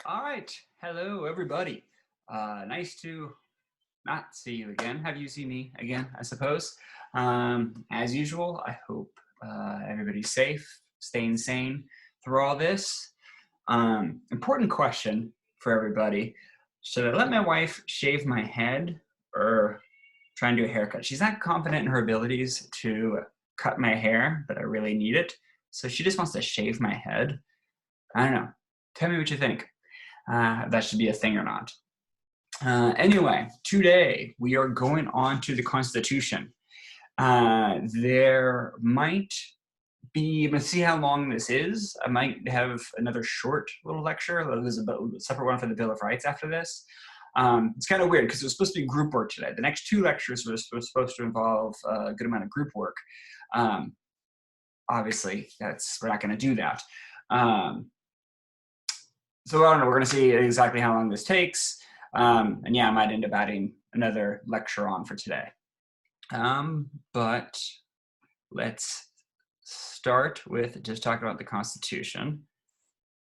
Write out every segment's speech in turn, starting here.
All right. Hello, everybody. Nice to not see you again. Have you seen me again, I suppose? As usual, I hope everybody's safe, staying sane through all this. Important question for everybody. Should I let my wife shave my head or try and do a haircut? She's not confident in her abilities to cut my hair, but I really need it. So she just wants to shave my head. I don't know. Tell me what you think. That should be a thing or not. Anyway, today we are going on to the Constitution. There might be, let's see how long this is. I might have another short little lecture. There's a separate one for the Bill of Rights after this. It's kind of weird because it was supposed to be group work today. The next two lectures were supposed to involve a good amount of group work. Obviously, we're not going to do that. So I don't know, we're going to see exactly how long this takes. And yeah, I might end up adding another lecture on for today. But let's start with just talking about the Constitution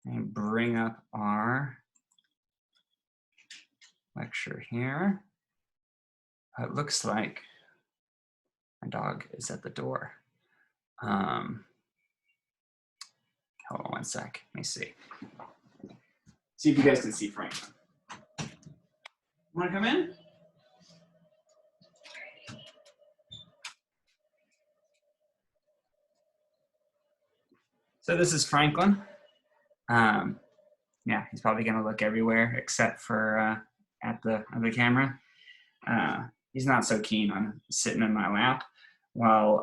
and bring up our lecture here. It looks like my dog is at the door. Hold on one sec, let me see. See if you guys can see Franklin. Want to come in? So this is Franklin. Yeah, he's probably going to look everywhere except for at the camera. He's not so keen on sitting in my lap while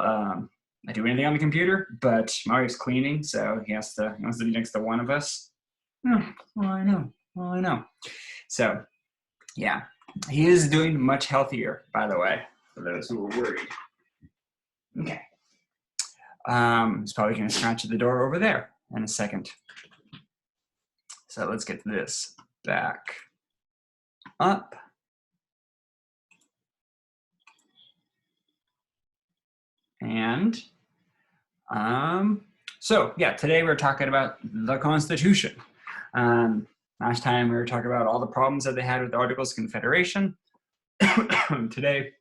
I do anything on the computer, but Mario's cleaning, so he wants to be next to one of us. Oh, well, I know. So, yeah, he is doing much healthier, by the way, for those who were worried. Okay. He's probably going to scratch at the door over there in a second. So let's get this back up. And so yeah, today we're talking about the Constitution. Last time we were talking about all the problems that they had with the Articles of Confederation. Today,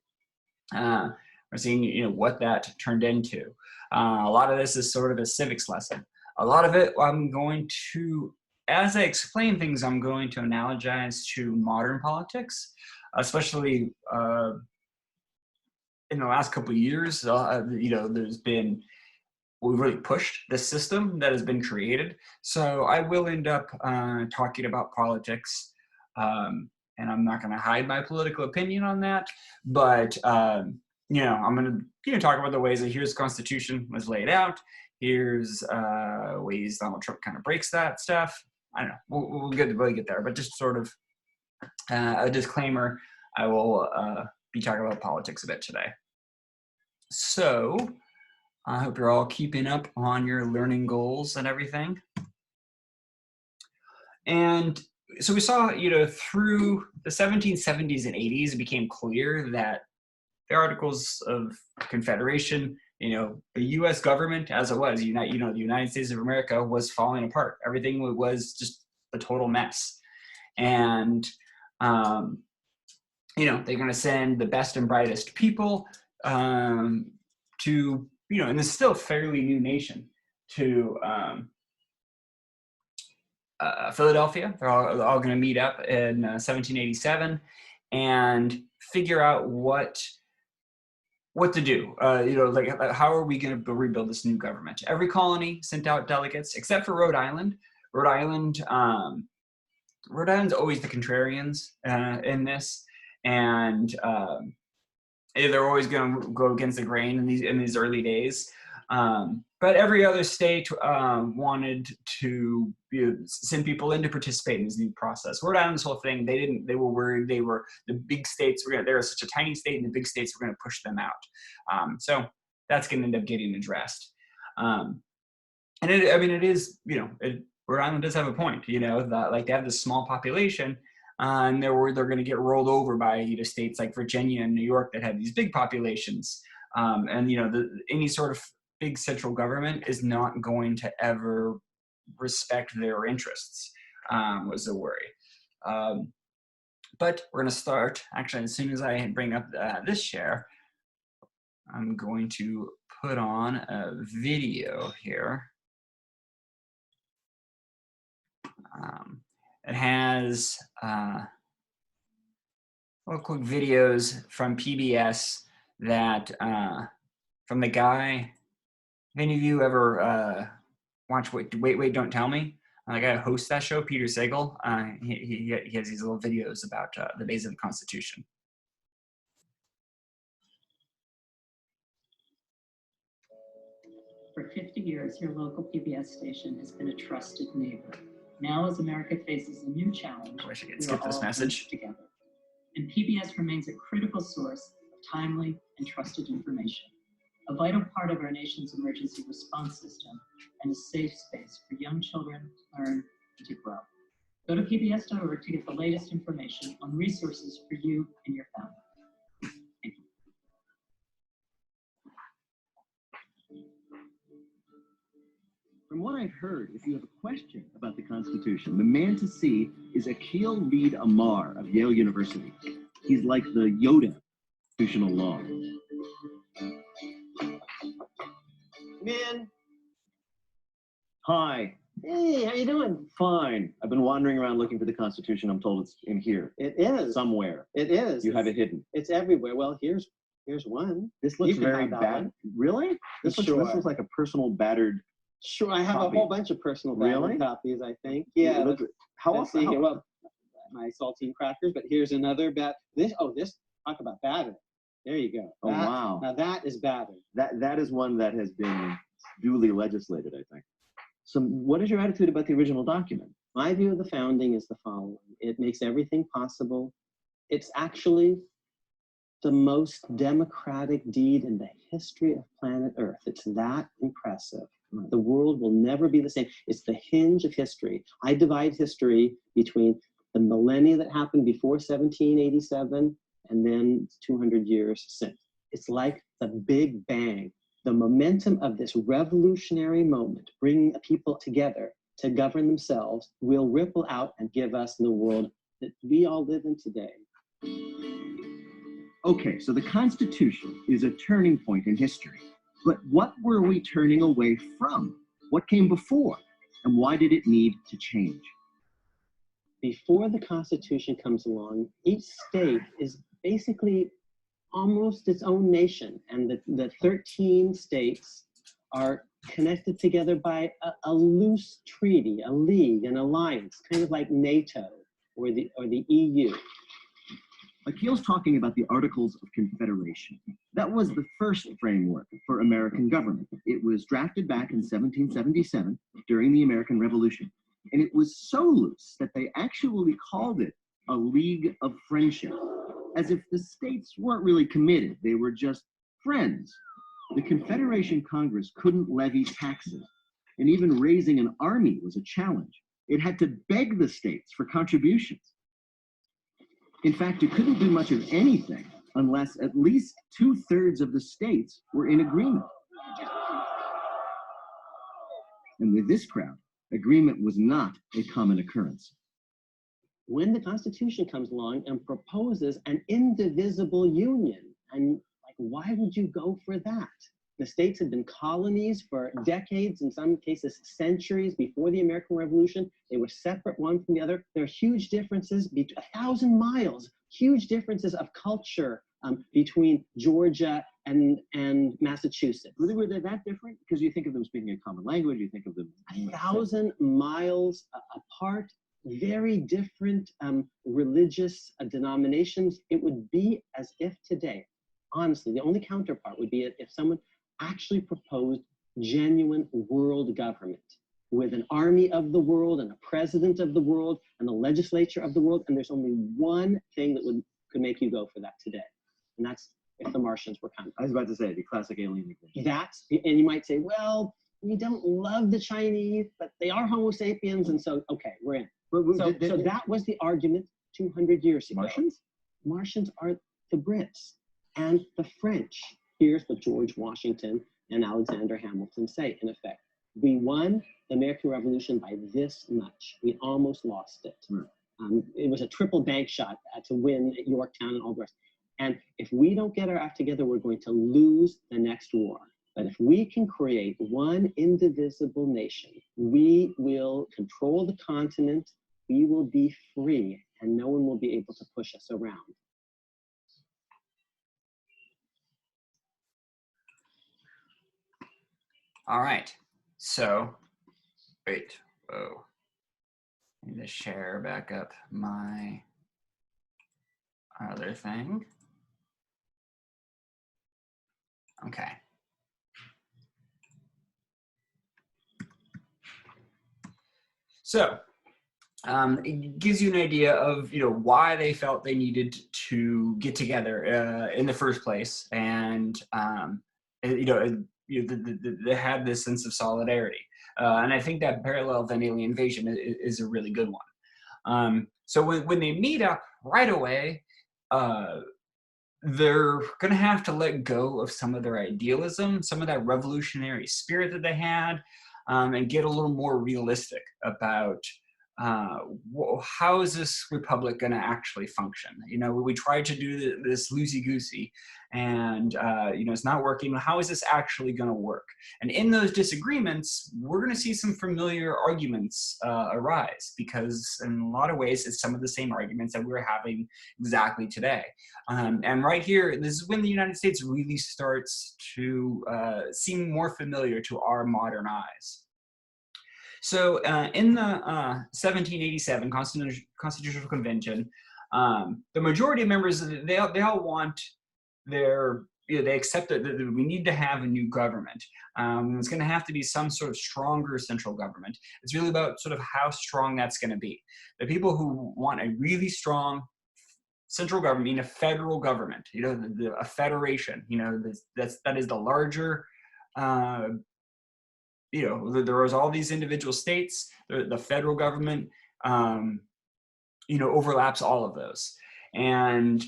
we're seeing what that turned into. A lot of this is sort of a civics lesson. A lot of it, I'm going to, as I explain things, I'm going to analogize to modern politics, especially in the last couple of years. There's been, we've really pushed the system that has been created. So I will end up talking about politics, and I'm not going to hide my political opinion on that. But I'm going to talk about the ways that here's the Constitution was laid out. Here's ways Donald Trump kind of breaks that stuff. I don't know. We'll get there. But just sort of a disclaimer, I will be talking about politics a bit today. So I hope you're all keeping up on your learning goals and everything. And so we saw, through the 1770s and 80s, it became clear that the Articles of Confederation, the U.S. government as it was, the United States of America was falling apart. Everything was just a total mess. And, they're going to send the best and brightest people to, and this is still a fairly new nation, to Philadelphia. They're all going to meet up in 1787 and figure out what to do. How are we going to rebuild this new government? Every colony sent out delegates, except for Rhode Island. Rhode Island's always the contrarians in this, and they're always going to go against the grain in these early days. But every other state wanted to send people in to participate in this new process. Rhode Island, this whole thing, they were worried the big states they were such a tiny state, and the big states were going to push them out. So that's going to end up getting addressed. And it is, Rhode Island does have a point, that they have this small population, and they're going to get rolled over by states like Virginia and New York that have these big populations. Any sort of big central government is not going to ever respect their interests. was a worry. But we're going to start, actually, as soon as I bring up this share, I'm going to put on a video here. It has quick videos from PBS that, from the guy, if any of you ever watch Wait, Don't Tell Me, the guy who hosts that show, Peter Sagal, he has these little videos about the base of the Constitution. For 50 years, your local PBS station has been a trusted neighbor. Now, as America faces a new challenge, I wish I could we skip are this all message. together. And PBS remains a critical source of timely and trusted information, a vital part of our nation's emergency response system, and a safe space for young children to learn and to grow. Go to pbs.org to get the latest information on resources for you and your family. Thank you. From what I've heard, if you have a question about the Constitution, the man to see is Akil Reed Amar of Yale University. He's like the Yoda of constitutional law. Man. Hi. Hey, how you doing? Fine. I've been wandering around looking for the Constitution. I'm told it's in here. It is. Somewhere. It is. You have it hidden. It's everywhere. Well, here's one. This looks You can very have that bad. one. Really? This Sure. looks like a personal battered. Sure, I have Copy. a whole bunch of personal Really? copies, I think. Yeah. Look, how Let's often? see here. Well, my saltine crackers, but here's another this talk about battered. There you go. Oh, wow. Now that is battered. That is one that has been duly legislated, I think. So what is your attitude about the original document? My view of the founding is the following. It makes everything possible. It's actually the most democratic deed in the history of planet Earth. It's that impressive. The world will never be the same. It's the hinge of history. I divide history between the millennia that happened before 1787 and then 200 years since. It's like the Big Bang. The momentum of this revolutionary moment, bringing people together to govern themselves, will ripple out and give us the world that we all live in today. Okay, so the Constitution is a turning point in history. But what were we turning away from? What came before? And why did it need to change? Before the Constitution comes along, each state is basically almost its own nation. And the 13 states are connected together by a loose treaty, a league, an alliance, kind of like NATO or the EU. Akil's talking about the Articles of Confederation. That was the first framework for American government. It was drafted back in 1777 during the American Revolution. And it was so loose that they actually called it a League of Friendship, as if the states weren't really committed. They were just friends. The Confederation Congress couldn't levy taxes, and even raising an army was a challenge. It had to beg the states for contributions. In fact, it couldn't do much of anything unless at least 2/3 of the states were in agreement. And with this crowd, agreement was not a common occurrence. When the Constitution comes along and proposes an indivisible union, and like, why would you go for that? The states had been colonies for decades, in some cases centuries before the American Revolution. They were separate one from the other. There are huge differences, 1,000 miles, huge differences of culture between Georgia and Massachusetts. Really, were they that different? Because you think of them speaking a common language, you think of them... 1,000 miles apart, very different religious denominations. It would be as if today, honestly, the only counterpart would be if someone actually proposed genuine world government with an army of the world and a president of the world and a legislature of the world. And there's only one thing that could make you go for that today. And that's if the Martians were coming. I was about to say, the classic alien example. And you might say, well, we don't love the Chinese, but they are Homo sapiens. And so, okay, we're in. So that was the argument 200 years ago. Martians? Martians are the Brits and the French. Here's what George Washington and Alexander Hamilton say, in effect. We won the American Revolution by this much. We almost lost it. It was a triple bank shot to win at Yorktown and all the rest. And if we don't get our act together, we're going to lose the next war. But if we can create one indivisible nation, we will control the continent, we will be free, and no one will be able to push us around. All right, so, wait, whoa. I need to share back up my other thing. Okay. So, it gives you an idea of why they felt they needed to get together in the first place, and they had this sense of solidarity, and I think that parallel of an alien invasion is a really good one. So when they meet up right away, they're going to have to let go of some of their idealism, some of that revolutionary spirit that they had, and get a little more realistic about how is this republic going to actually function? We tried to do this loosey-goosey, and it's not working. How is this actually going to work? And in those disagreements, we're going to see some familiar arguments arise, because in a lot of ways, it's some of the same arguments that we're having exactly today. And right here, this is when the United States really starts to seem more familiar to our modern eyes. So in the 1787 Constitutional Convention, the majority of members, they all want their, they accept that we need to have a new government. It's going to have to be some sort of stronger central government. It's really about sort of how strong that's going to be. The people who want a really strong central government, mean a federal government, a federation, that is the larger, there was all these individual states, the federal government, overlaps all of those. And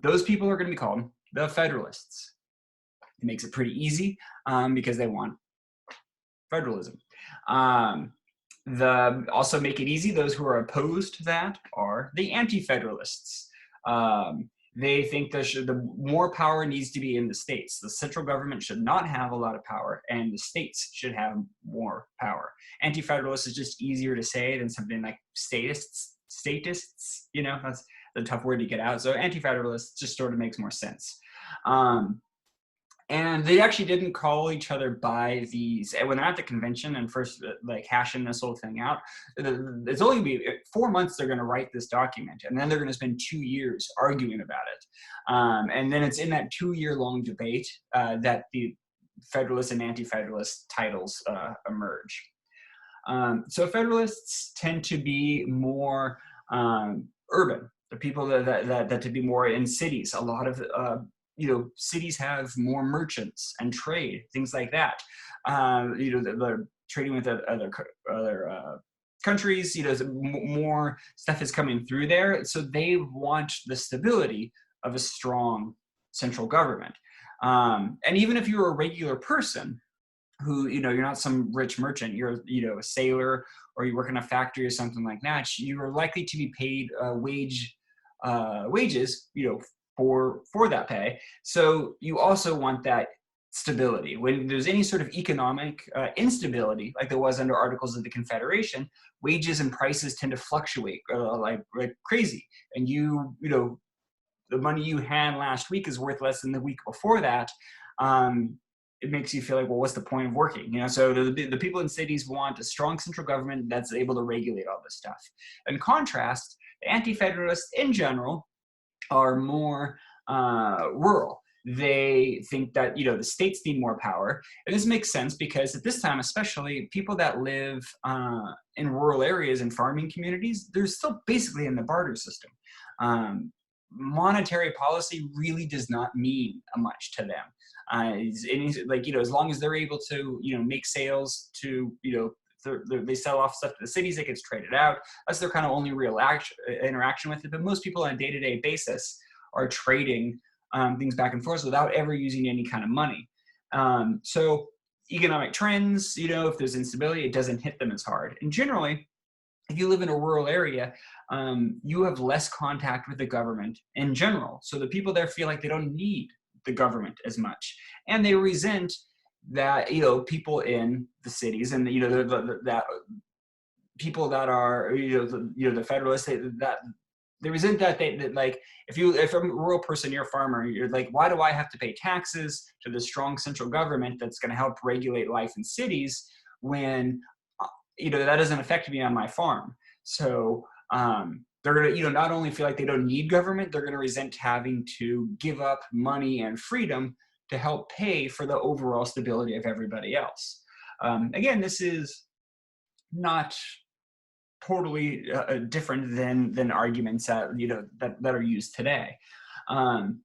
those people are going to be called the Federalists. It makes it pretty easy because they want federalism. Also make it easy, those who are opposed to that are the Anti-Federalists. They think the more power needs to be in the states. The central government should not have a lot of power, and the states should have more power. Anti-Federalist is just easier to say than something like statists. That's a tough word to get out. So Anti-Federalist just sort of makes more sense. And they actually didn't call each other by these, when they're at the convention and first hashing this whole thing out, it's only going to be 4 months they're going to write this document, and then they're going to spend 2 years arguing about it. And then it's in that 2-year-long debate that the Federalist and Anti-Federalist titles emerge. So Federalists tend to be more urban. The people that to be more in cities. A lot of cities have more merchants and trade, things like that. They're trading with other countries. More stuff is coming through there. So they want the stability of a strong central government. And even if you're a regular person who, you're not some rich merchant, you're, a sailor, or you work in a factory or something like that, you are likely to be paid wages, for that pay. So you also want that stability. When there's any sort of economic instability, like there was under Articles of the Confederation, wages and prices tend to fluctuate like crazy. And the money you had last week is worth less than the week before that. It makes you feel like, well, what's the point of working? So the people in cities want a strong central government that's able to regulate all this stuff. In contrast, the Anti-Federalists in general are more rural. They think that the states need more power, and this makes sense because at this time, especially people that live in rural areas and farming communities, they're still basically in the barter system. Monetary policy really does not mean much to them. As long as they're able to make sales to they sell off stuff to the cities, it gets traded out. That's their kind of only real interaction with it. But most people on a day-to-day basis are trading things back and forth without ever using any kind of money. So economic trends, you know, if there's instability, it doesn't hit them as hard. And generally, if you live in a rural area, you have less contact with the government in general. So the people there feel like they don't need the government as much, and they resent that, you know, people in the cities and, you know, that people that are, the Federalists, that they resent that that like, if I'm a rural person, you're a farmer, you're like, why do I have to pay taxes to the strong central government that's going to help regulate life in cities when, that doesn't affect me on my farm? So they're going to, not only feel like they don't need government, they're going to resent having to give up money and freedom to help pay for the overall stability of everybody else. Again, this is not totally different than arguments that that are used today, and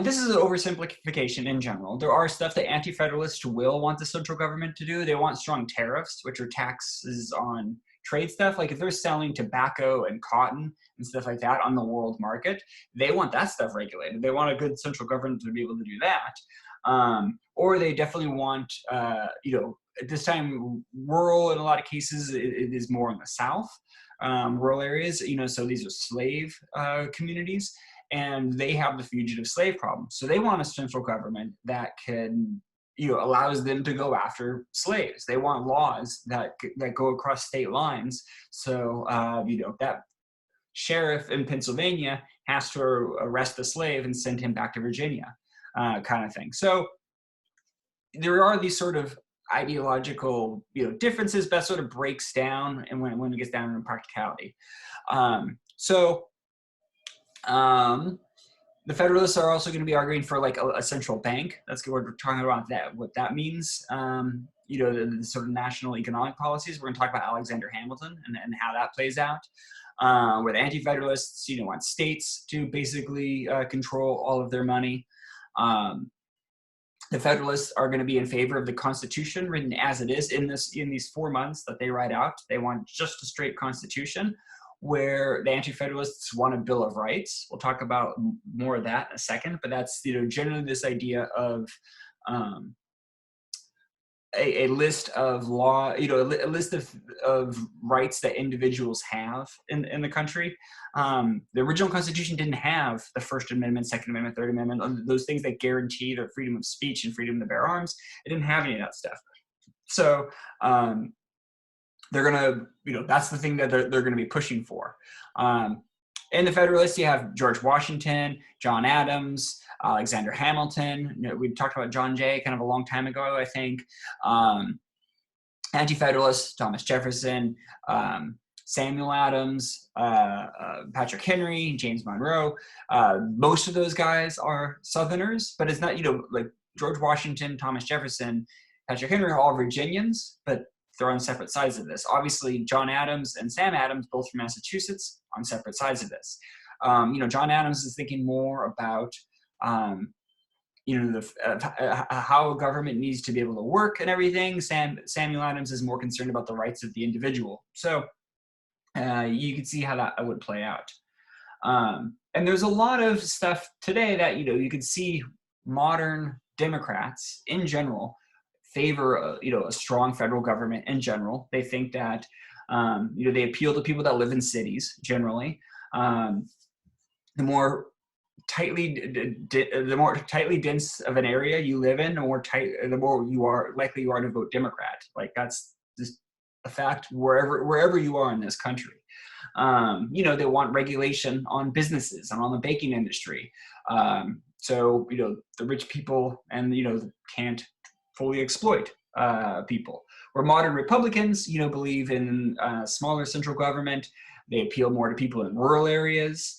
this is an oversimplification in general. There are stuff that anti-federalists will want the central government to do. They want strong tariffs, which are taxes on trade stuff. Like if they're selling tobacco and cotton and stuff like that on the world market, they want that stuff regulated. They want a good central government to be able to do that. Or they definitely want, at this time, rural in a lot of cases, it is more in the South, rural areas, so these are slave communities, and they have the fugitive slave problem. So they want a central government that can, allows them to go after slaves. They want laws that go across state lines. So, that sheriff in Pennsylvania has to arrest the slave and send him back to Virginia, kind of thing. So there are these sort of ideological, differences, but that sort of breaks down and when it gets down to practicality. The Federalists are also going to be arguing for like a central bank. That's what we're talking about, that what that means. The sort of national economic policies. We're going to talk about Alexander Hamilton and how that plays out. Where the anti-federalists, want states to basically control all of their money. The Federalists are going to be in favor of the Constitution written as it is in these 4 months that they write out. They want just a straight Constitution, where the anti-federalists want a Bill of Rights. We'll talk about more of that in a second, but that's, generally this idea of a list of law, a list of rights that individuals have in the country. The original Constitution didn't have the First Amendment, Second Amendment, Third Amendment, those things that guarantee the freedom of speech and freedom to bear arms. It didn't have any of that stuff. So they're gonna, that's the thing that they're gonna be pushing for. In the Federalists, you have George Washington, John Adams, Alexander Hamilton. We talked about John Jay kind of a long time ago, I think. Anti-Federalists, Thomas Jefferson, Samuel Adams, Patrick Henry, James Monroe. Most of those guys are Southerners, but it's not, like George Washington, Thomas Jefferson, Patrick Henry are all Virginians, but they're on separate sides of this. Obviously, John Adams and Sam Adams, both from Massachusetts, on separate sides of this. John Adams is thinking more about, how a government needs to be able to work and everything. Samuel Adams is more concerned about the rights of the individual. So you can see how that would play out. And there's a lot of stuff today that, you could see modern Democrats in general favor, a strong federal government in general. They think that, they appeal to people that live in cities generally. The more tightly dense of an area you live in, the more you are likely you are to vote Democrat. Like that's just a fact wherever you are in this country. They want regulation on businesses and on the banking industry. So the rich people and can't fully exploit people. Where modern Republicans, believe in smaller central government. They appeal more to people in rural areas.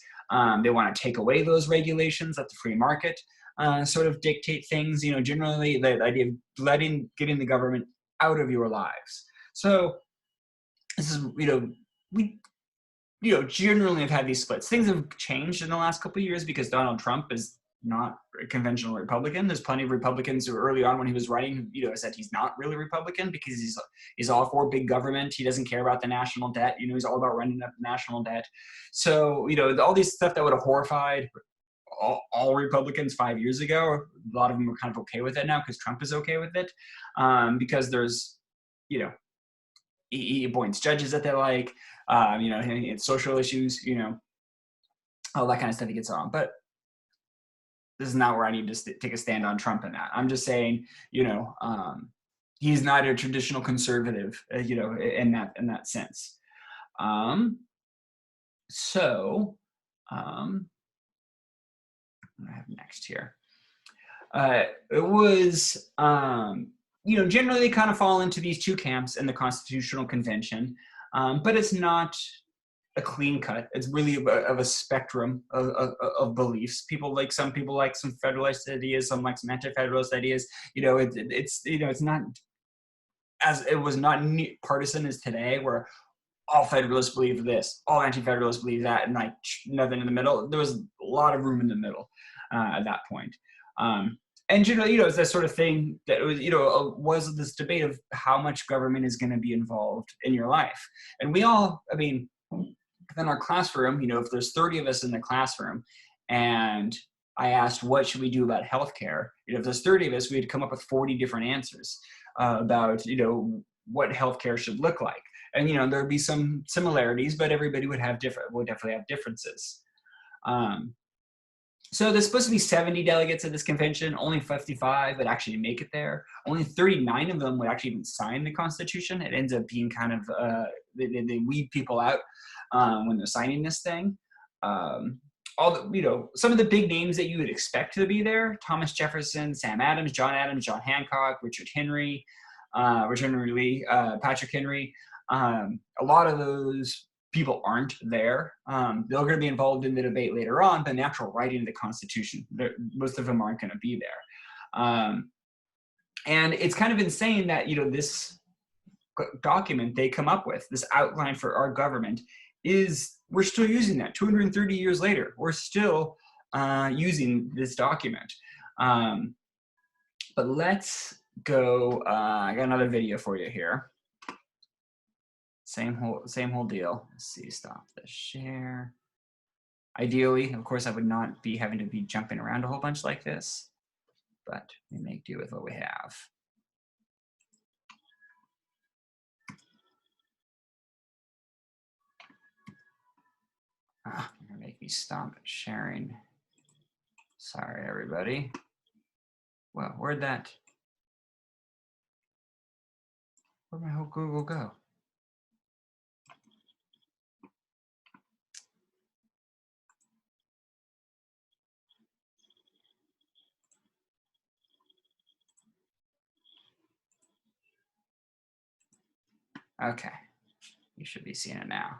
They want to take away those regulations that the free market sort of dictate things. Generally the idea of getting the government out of your lives. So this is, we generally have had these splits. Things have changed in the last couple of years because Donald Trump is not a conventional Republican. There's plenty of Republicans who early on when he was running, said he's not really Republican because he's all for big government. He doesn't care about the national debt. He's all about running up the national debt. So, all these stuff that would have horrified all Republicans 5 years ago. A lot of them are kind of okay with it now because Trump is okay with it, because there's, you know, he appoints judges that they like, you know, it's social issues, you know, all that kind of stuff he gets on. But this is not where I need to take a stand on Trump in that. I'm just saying, you know, he's not a traditional conservative, you know, in that sense. So, what do I have next here? It was, you know, generally they kind of fall into these two camps in the Constitutional Convention, but it's not a clean cut. It's really of a spectrum of beliefs. Some people like some federalist ideas, some like some anti-federalist ideas. You know, it's you know, it's not as it was not partisan as today, where all federalists believe this, all anti-federalists believe that, and like nothing in the middle. There was a lot of room in the middle at that point. And you know, it's that sort of thing that was, you know, was this debate of how much government is going to be involved in your life. And we all, I mean, in our classroom, you know, if there's 30 of us in the classroom, and I asked, what should we do about healthcare? You know, if there's 30 of us, we'd come up with 40 different answers about, you know, what healthcare should look like. And, you know, there'd be some similarities, but everybody would definitely have differences. So there's supposed to be 70 delegates at this convention. Only 55 would actually make it there. Only 39 of them would actually even sign the Constitution. It ends up being kind of, they weed people out when they're signing this thing. You know, some of the big names that you would expect to be there: Thomas Jefferson, Sam Adams, John Hancock, Richard Henry Lee, Patrick Henry. A lot of those people aren't there. They're going to be involved in the debate later on, but in the actual writing of the Constitution, most of them aren't going to be there. And it's kind of insane that, you know, this document they come up with, this outline for our government, we're still using that 230 years later. We're still using this document. But let's go. I got another video for you here. Same whole deal. Let's see, stop the share. Ideally, of course, I would not be having to be jumping around a whole bunch like this, but we make do with what we have. You're gonna make me stop sharing. Sorry, everybody. Well, where'd my whole Google go? Okay, you should be seeing it now.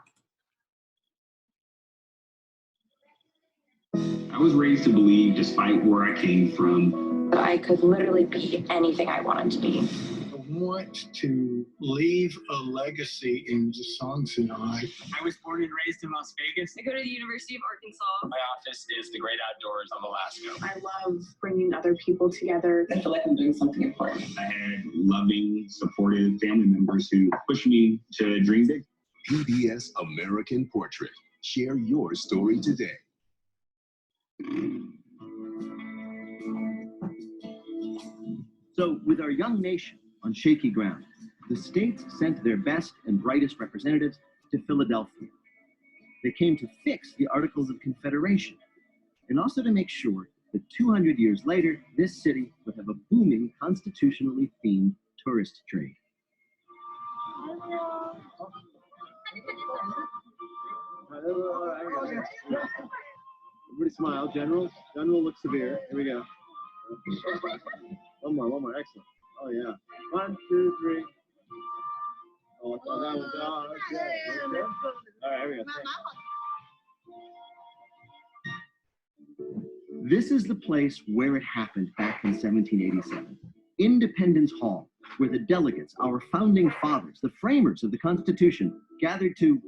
I was raised to believe, despite where I came from, I could literally be anything I wanted to be. I want to leave a legacy in the songs and I was born and raised in Las Vegas. I go to the University of Arkansas. My office is the great outdoors of Alaska. I love bringing other people together. I feel like I'm doing something important. I had loving, supportive family members who pushed me to dream big. PBS American Portrait. Share your story today. So, with our young nation on shaky ground, the states sent their best and brightest representatives to Philadelphia. They came to fix the Articles of Confederation, and also to make sure that 200 years later, this city would have a booming, constitutionally themed tourist trade. Everybody smile. General looks severe. Here we go. One more. Excellent. Oh, yeah. 1, 2, 3. Oh, that was, okay. All right, here we go. This is the place where it happened back in 1787. Independence Hall, where the delegates, our founding fathers, the framers of the Constitution, gathered to,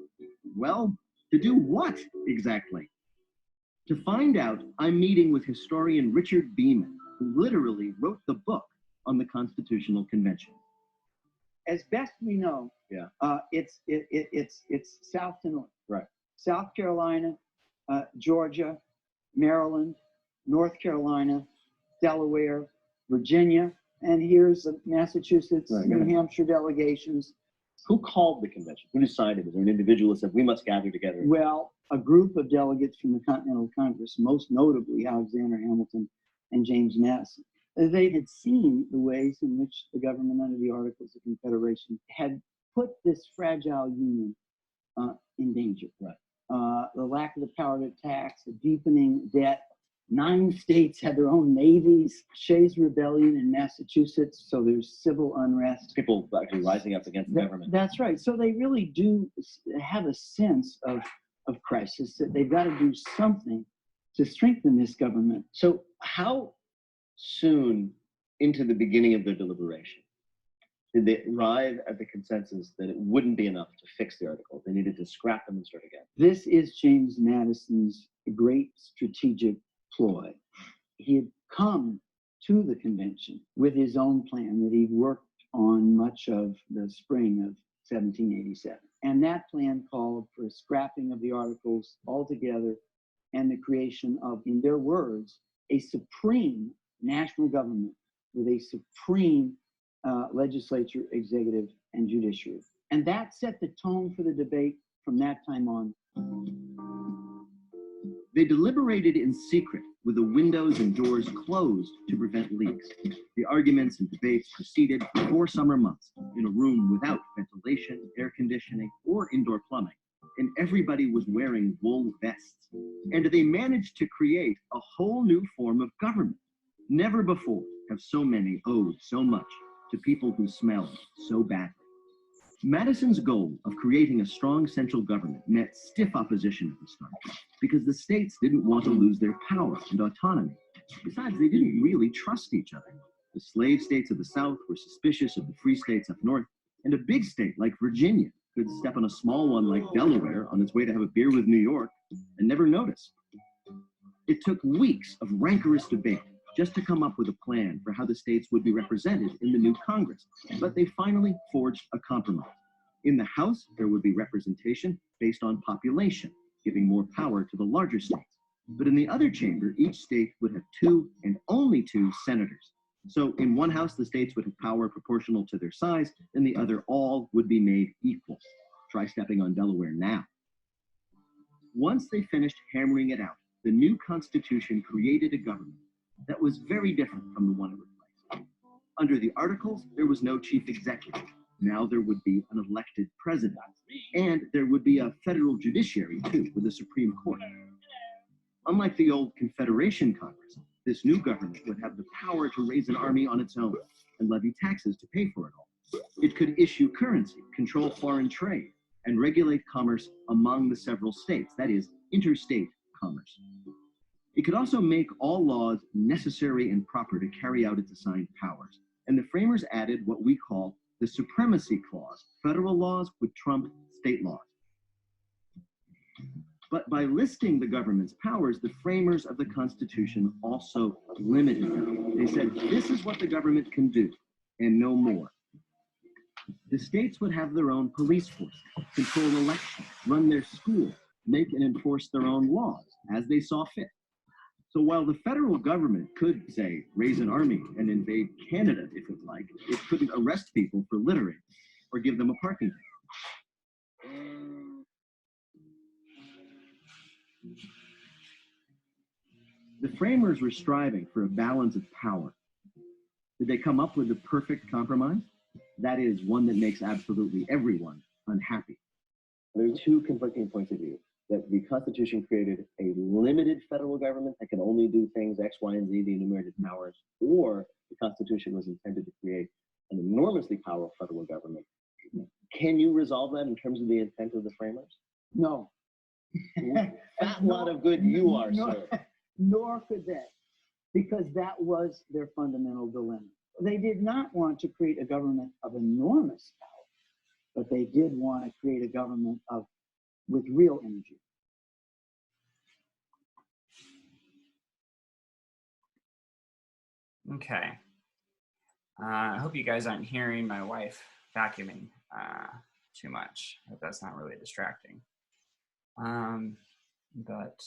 well, to do what exactly? To find out, I'm meeting with historian Richard Beeman, who literally wrote the book on the Constitutional Convention. As best we know, it's south to north. Right. South Carolina, Georgia, Maryland, North Carolina, Delaware, Virginia, and here's the Massachusetts, New Hampshire delegations. Who called the convention? Who decided? Was there an individual that said, we must gather together? Well, a group of delegates from the Continental Congress, most notably Alexander Hamilton and James Madison. They had seen the ways in which the government under the Articles of Confederation had put this fragile union in danger. Right. The lack of the power to tax, the deepening debt. 9 states had their own navies. Shays' Rebellion in Massachusetts, so there's civil unrest. People actually rising up against the government. That's right. So they really do have a sense of crisis, that they've got to do something to strengthen this government. So how soon into the beginning of their deliberation did they arrive at the consensus that it wouldn't be enough to fix the articles? They needed to scrap them and start again. This is James Madison's great strategic ploy. He had come to the convention with his own plan that he'd worked on much of the spring of 1787. And that plan called for a scrapping of the articles altogether and the creation of, in their words, a supreme national government with a supreme legislature, executive, and judiciary. And that set the tone for the debate from that time on. They deliberated in secret with the windows and doors closed to prevent leaks. The arguments and debates proceeded for 4 summer months in a room without ventilation, air conditioning, or indoor plumbing. And everybody was wearing wool vests. And they managed to create a whole new form of government. Never before have so many owed so much to people who smelled so badly. Madison's goal of creating a strong central government met stiff opposition at the start because the states didn't want to lose their power and autonomy. Besides, they didn't really trust each other. The slave states of the South were suspicious of the free states up north, and a big state like Virginia could step on a small one like Delaware on its way to have a beer with New York and never notice. It took weeks of rancorous debate just to come up with a plan for how the states would be represented in the new Congress. But they finally forged a compromise. In the House, there would be representation based on population, giving more power to the larger states. But in the other chamber, each state would have 2 and only 2 senators. So in one house, the states would have power proportional to their size, and the other all would be made equal. Try stepping on Delaware now. Once they finished hammering it out, the new Constitution created a government that was very different from the one it replaced. Under the Articles, there was no chief executive. Now there would be an elected president. And there would be a federal judiciary, too, with a Supreme Court. Unlike the old Confederation Congress, this new government would have the power to raise an army on its own and levy taxes to pay for it all. It could issue currency, control foreign trade, and regulate commerce among the several states, that is, interstate commerce. It could also make all laws necessary and proper to carry out its assigned powers. And the framers added what we call the Supremacy Clause. Federal laws would trump state laws. But by listing the government's powers, the framers of the Constitution also limited them. They said, this is what the government can do, and no more. The states would have their own police force, control elections, run their schools, make and enforce their own laws as they saw fit. So while the federal government could, say, raise an army and invade Canada if it liked, it couldn't arrest people for littering or give them a parking ticket. The framers were striving for a balance of power. Did they come up with the perfect compromise? That is, one that makes absolutely everyone unhappy. There are 2 conflicting points of view. That the Constitution created a limited federal government that can only do things X, Y, and Z, the enumerated powers, or the Constitution was intended to create an enormously powerful federal government. Can you resolve that in terms of the intent of the framers? No. Fat lot of good you are, sir. Nor could they, because that was their fundamental dilemma. They did not want to create a government of enormous power, but they did want to create a government with real energy. Okay. I hope you guys aren't hearing my wife vacuuming too much. I hope that's not really distracting. But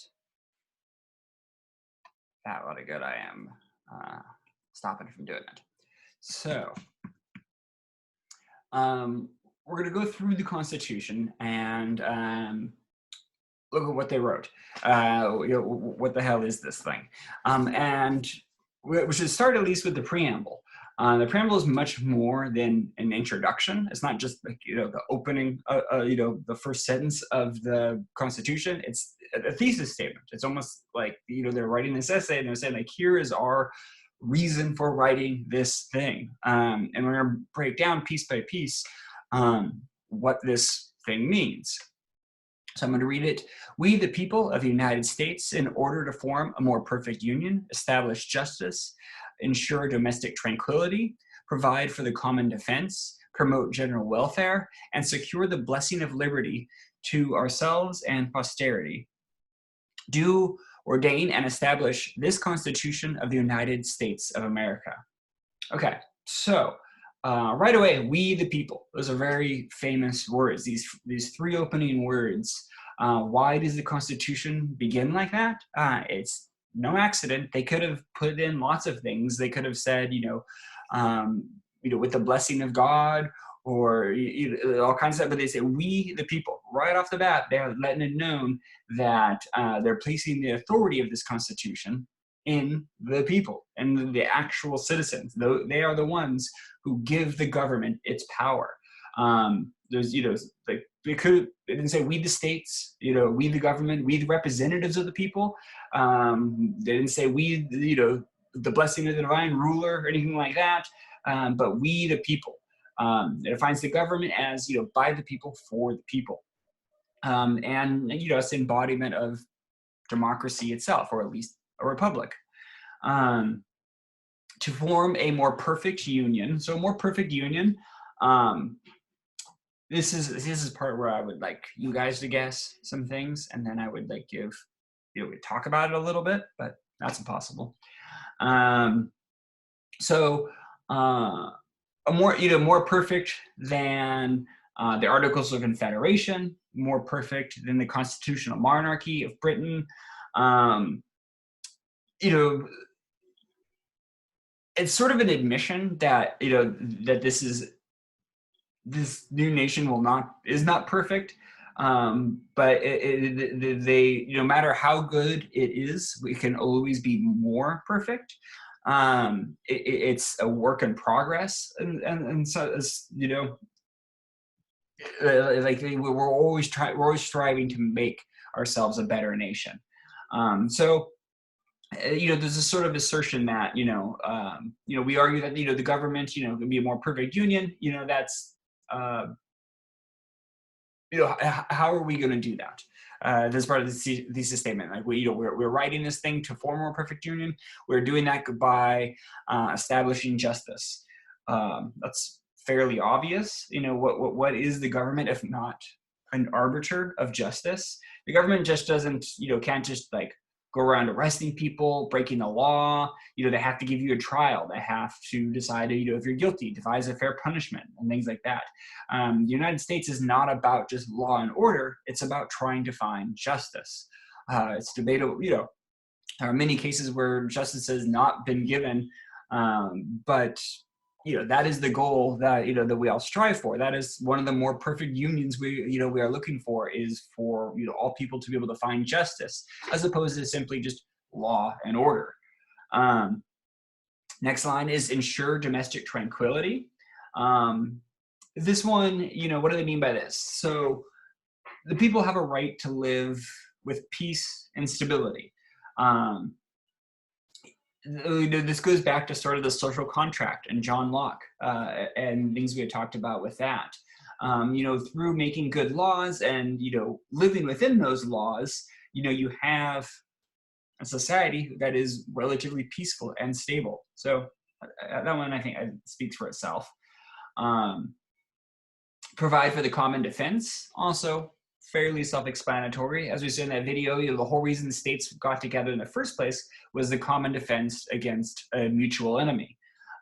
that what a good I am stopping from doing it. So we're going to go through the Constitution and look at what they wrote. What the hell is this thing? And we should start at least with the preamble. The preamble is much more than an introduction. It's not just like, the opening, the first sentence of the Constitution. It's a thesis statement. It's almost like, they're writing this essay and they're saying, like, here is our reason for writing this thing. And we're going to break down piece by piece what this thing means. So I'm going to read it. We, the people of the United States, in order to form a more perfect union, establish justice, ensure domestic tranquility, provide for the common defense, promote general welfare, and secure the blessing of liberty to ourselves and posterity, do ordain and establish this Constitution of the United States of America. Okay, so right away, we the people. Those are very famous words, these three opening words. Why does the Constitution begin like that? It's no accident. They could have put in lots of things. They could have said, with the blessing of God, or all kinds of stuff, but they say we the people. Right off the bat, they're letting it known that they're placing the authority of this Constitution in the people and the actual citizens. They are the ones who give the government its power. There's, like they didn't say we the states, we the government, we the representatives of the people. They didn't say we, the blessing of the divine ruler or anything like that. But we the people. It defines the government as, by the people, for the people. And it's embodiment of democracy itself, or at least a republic. To form a more perfect union. So a more perfect union, this is part where I would like you guys to guess some things, and then I would like give, we talk about it a little bit, but that's impossible. So a more perfect than the Articles of Confederation, more perfect than the constitutional monarchy of Britain. It's sort of an admission that that this new nation is not perfect, but they no matter how good it is, it can always be more perfect. It's a work in progress, and so like we're always striving to make ourselves a better nation. So there's a sort of assertion that we argue that the government can be a more perfect union. That's how are we going to do that? This is part of the thesis statement. Like we're writing this thing to form a more perfect union. We're doing that by establishing justice. That's fairly obvious. What is the government if not an arbiter of justice? The government just doesn't can't just like go around arresting people, breaking the law. They have to give you a trial. They have to decide, if you're guilty, devise a fair punishment and things like that. The United States is not about just law and order. It's about trying to find justice. It's debatable, there are many cases where justice has not been given, but that is the goal that that we all strive for. That is one of the more perfect unions we are looking for, is for all people to be able to find justice, as opposed to simply just law and order. Next line is ensure domestic tranquility. This one, what do they mean by this? So the people have a right to live with peace and stability. This goes back to sort of the social contract and John Locke and things we had talked about with that. Through making good laws and living within those laws, you have a society that is relatively peaceful and stable. So that one I think speaks for itself. Provide for the common defense, also fairly self-explanatory. As we said in that video, the whole reason the states got together in the first place was the common defense against a mutual enemy.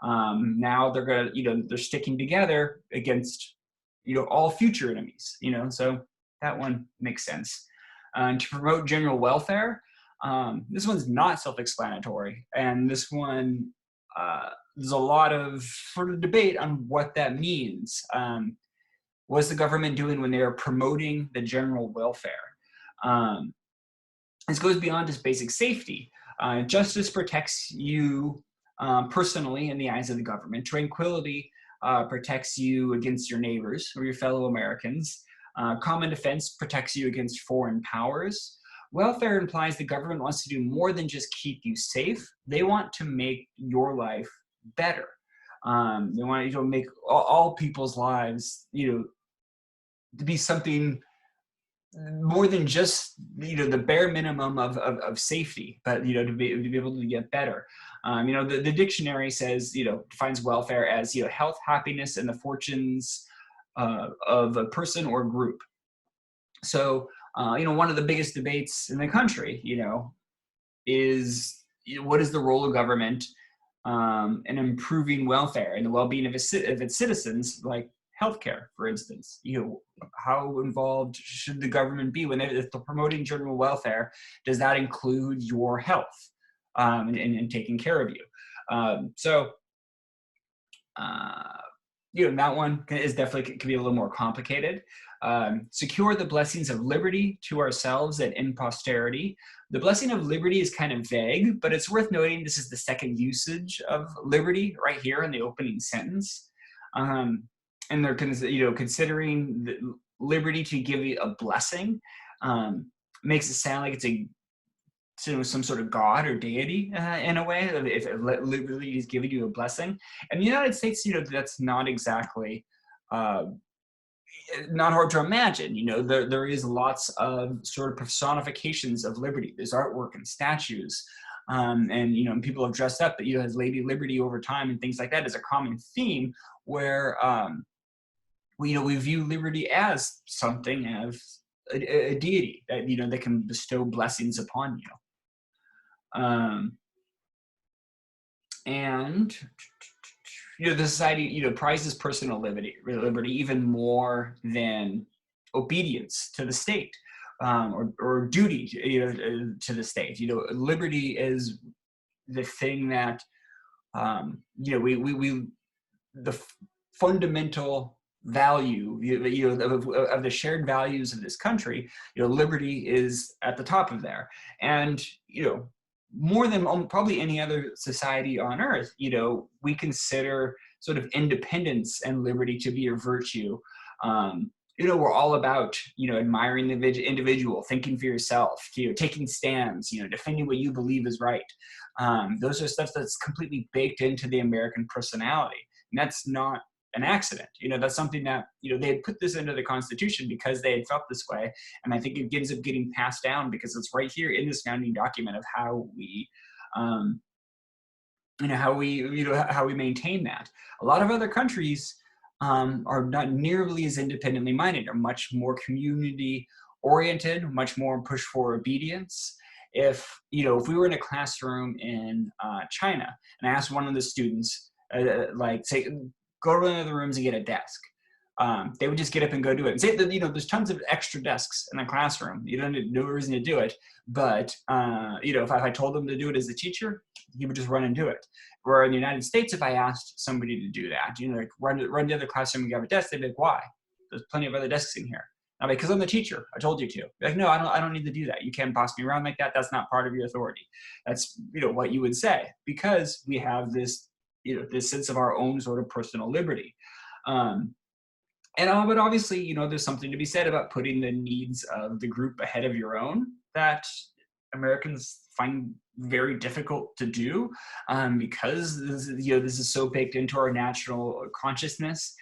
Now they're sticking together against all future enemies. So that one makes sense. To promote general welfare, This one's not self-explanatory, and this one, there's a lot of sort of debate on what that means. What's the government doing when they are promoting the general welfare? This goes beyond just basic safety. Justice protects you personally in the eyes of the government. Tranquility protects you against your neighbors or your fellow Americans. Common defense protects you against foreign powers. Welfare implies the government wants to do more than just keep you safe. They want to make your life better. They want you to make all people's lives, to be something more than just the bare minimum of safety, but to be able to get better. The dictionary says defines welfare as health, happiness, and the fortunes of a person or group. So one of the biggest debates in the country is what is the role of government in improving welfare and the well-being of its citizens, like healthcare, for instance. How involved should the government be when they're promoting general welfare? Does that include your health and taking care of you? That one is definitely can be a little more complicated. Secure the blessings of liberty to ourselves and in posterity. The blessing of liberty is kind of vague, but it's worth noting this is the second usage of liberty right here in the opening sentence. And they're considering the liberty to give you a blessing. Makes it sound like it's some sort of god or deity in a way, if liberty is giving you a blessing. And the United States, that's not exactly not hard to imagine. There is lots of sort of personifications of liberty. There's artwork and statues, and people have dressed up, as Lady Liberty over time and things like that is a common theme where we view liberty as something as a deity that that can bestow blessings upon you. And the society prizes personal liberty even more than obedience to the state, or duty to the state. Liberty is the thing that the fundamental value of the shared values of this country. Liberty is at the top of there, and more than probably any other society on earth, we consider sort of independence and liberty to be a virtue. We're all about admiring the individual, thinking for yourself, taking stands, defending what you believe is right. Those are stuff that's completely baked into the American personality, and that's not an accident. That's something that they had put this into the Constitution because they had felt this way, and I think it ends up getting passed down because it's right here in this founding document of how we how we maintain that. A lot of other countries are not nearly as independently minded, are much more community oriented, much more push for obedience. If we were in a classroom in China and I asked one of the students, say, go to one of the rooms and get a desk. They would just get up and go do it. And say that, there's tons of extra desks in the classroom. You don't have no reason to do it. But, if I told them to do it as a teacher, he would just run and do it. Where in the United States, if I asked somebody to do that, run to the other classroom and grab a desk, they'd be like, why? There's plenty of other desks in here. I'm like, because I'm the teacher. I told you to. They're like, no, I don't need to do that. You can't boss me around like that. That's not part of your authority. That's, what you would say, because we have this, this sense of our own sort of personal liberty. But obviously, there's something to be said about putting the needs of the group ahead of your own that Americans find very difficult to do, because this is so baked into our national consciousness.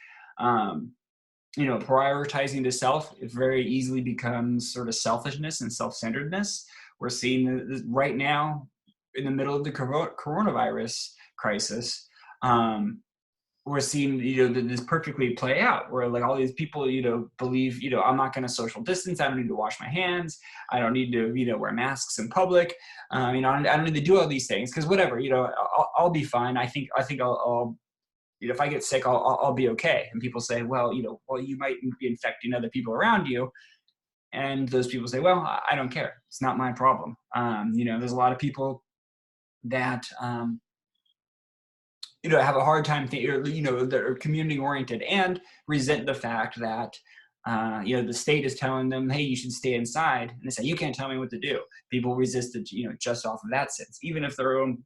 Prioritizing the self, it very easily becomes sort of selfishness and self-centeredness. We're seeing this right now in the middle of the coronavirus crisis. We're seeing this perfectly play out, where like all these people believe I'm not going to social distance, I don't need to wash my hands, I don't need to wear masks in public, I don't need to do all these things because whatever, I'll be fine. I think I'll if I get sick, I'll be okay. And people say, well, you might be infecting other people around you. And those people say, well, I don't care. It's not my problem. There's a lot of people that, have a hard time, that are community oriented and resent the fact that, the state is telling them, hey, you should stay inside. And they say, you can't tell me what to do. People resist it, just off of that sense, even if their own